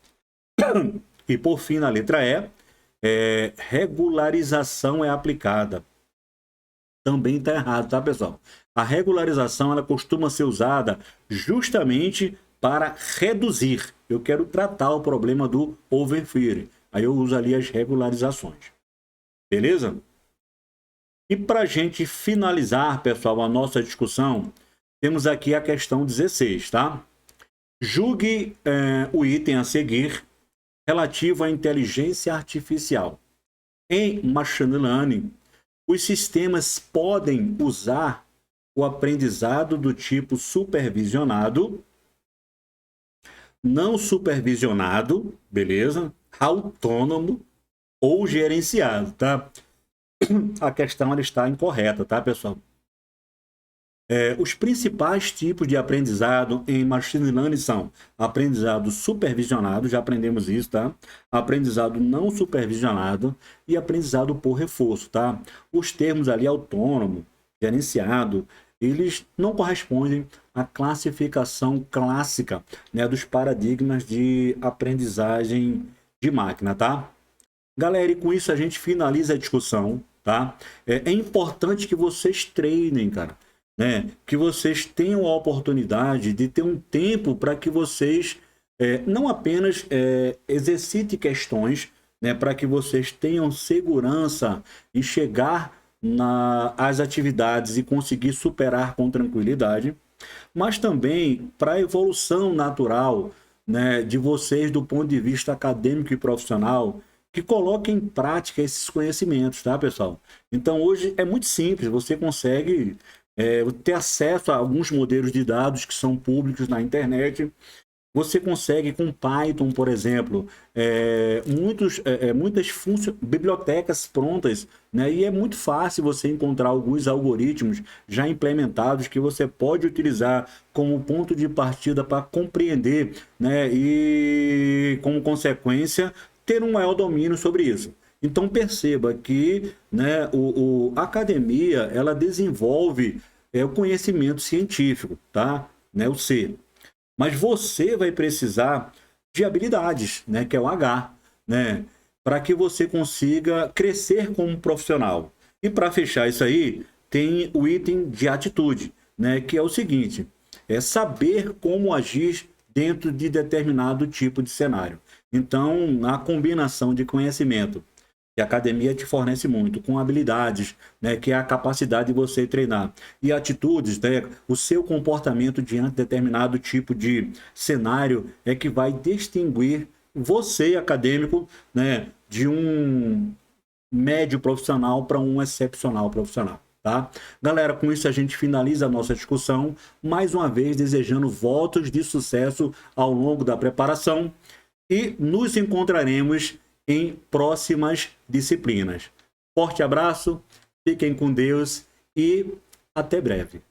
E por fim, na letra E, regularização é aplicada. Também está errado, tá, pessoal? A regularização, ela costuma ser usada justamente para reduzir eu quero tratar o problema do overfitting. Aí eu uso ali as regularizações. Beleza? E para a gente finalizar, pessoal, a nossa discussão, temos aqui a questão 16, tá? Julgue o item a seguir relativo à inteligência artificial. Em Machine Learning, os sistemas podem usar o aprendizado do tipo supervisionado, não supervisionado, beleza? Autônomo ou gerenciado, tá? A questão ela está incorreta, tá, pessoal? Os principais tipos de aprendizado em Machine Learning são aprendizado supervisionado, já aprendemos isso, tá? Aprendizado não supervisionado e aprendizado por reforço, tá? Os termos ali autônomo, gerenciado, eles não correspondem à classificação clássica, né, dos paradigmas de aprendizagem de máquina, tá? Galera, e com isso a gente finaliza a discussão, tá? É importante que vocês treinem, cara, né? Que vocês tenham a oportunidade de ter um tempo para que vocês não apenas exercitem questões, né? Para que vocês tenham segurança em chegar às atividades e conseguir superar com tranquilidade, mas também para a evolução natural, né, de vocês do ponto de vista acadêmico e profissional, que coloquem em prática esses conhecimentos, tá, pessoal? Então, hoje é muito simples, você consegue ter acesso a alguns modelos de dados que são públicos na internet. Você consegue com Python, por exemplo, muitas bibliotecas prontas, né? E é muito fácil você encontrar alguns algoritmos já implementados que você pode utilizar como ponto de partida para compreender, né? E, como consequência, ter um maior domínio sobre isso. Então perceba que, né, a academia ela desenvolve o conhecimento científico, tá? Né, o C. Mas você vai precisar de habilidades, né, que é o H, né, para que você consiga crescer como profissional. E para fechar isso aí, tem o item de atitude, né, que é o seguinte: é saber como agir dentro de determinado tipo de cenário. Então, a combinação de conhecimento que a academia te fornece muito, com habilidades, né, que é a capacidade de você treinar, e atitudes, né, o seu comportamento diante de determinado tipo de cenário é que vai distinguir você, acadêmico, né, de um médio profissional para um excepcional profissional. Tá? Galera, com isso a gente finaliza a nossa discussão, mais uma vez desejando votos de sucesso ao longo da preparação e nos encontraremos em próximas disciplinas. Forte abraço, fiquem com Deus e até breve.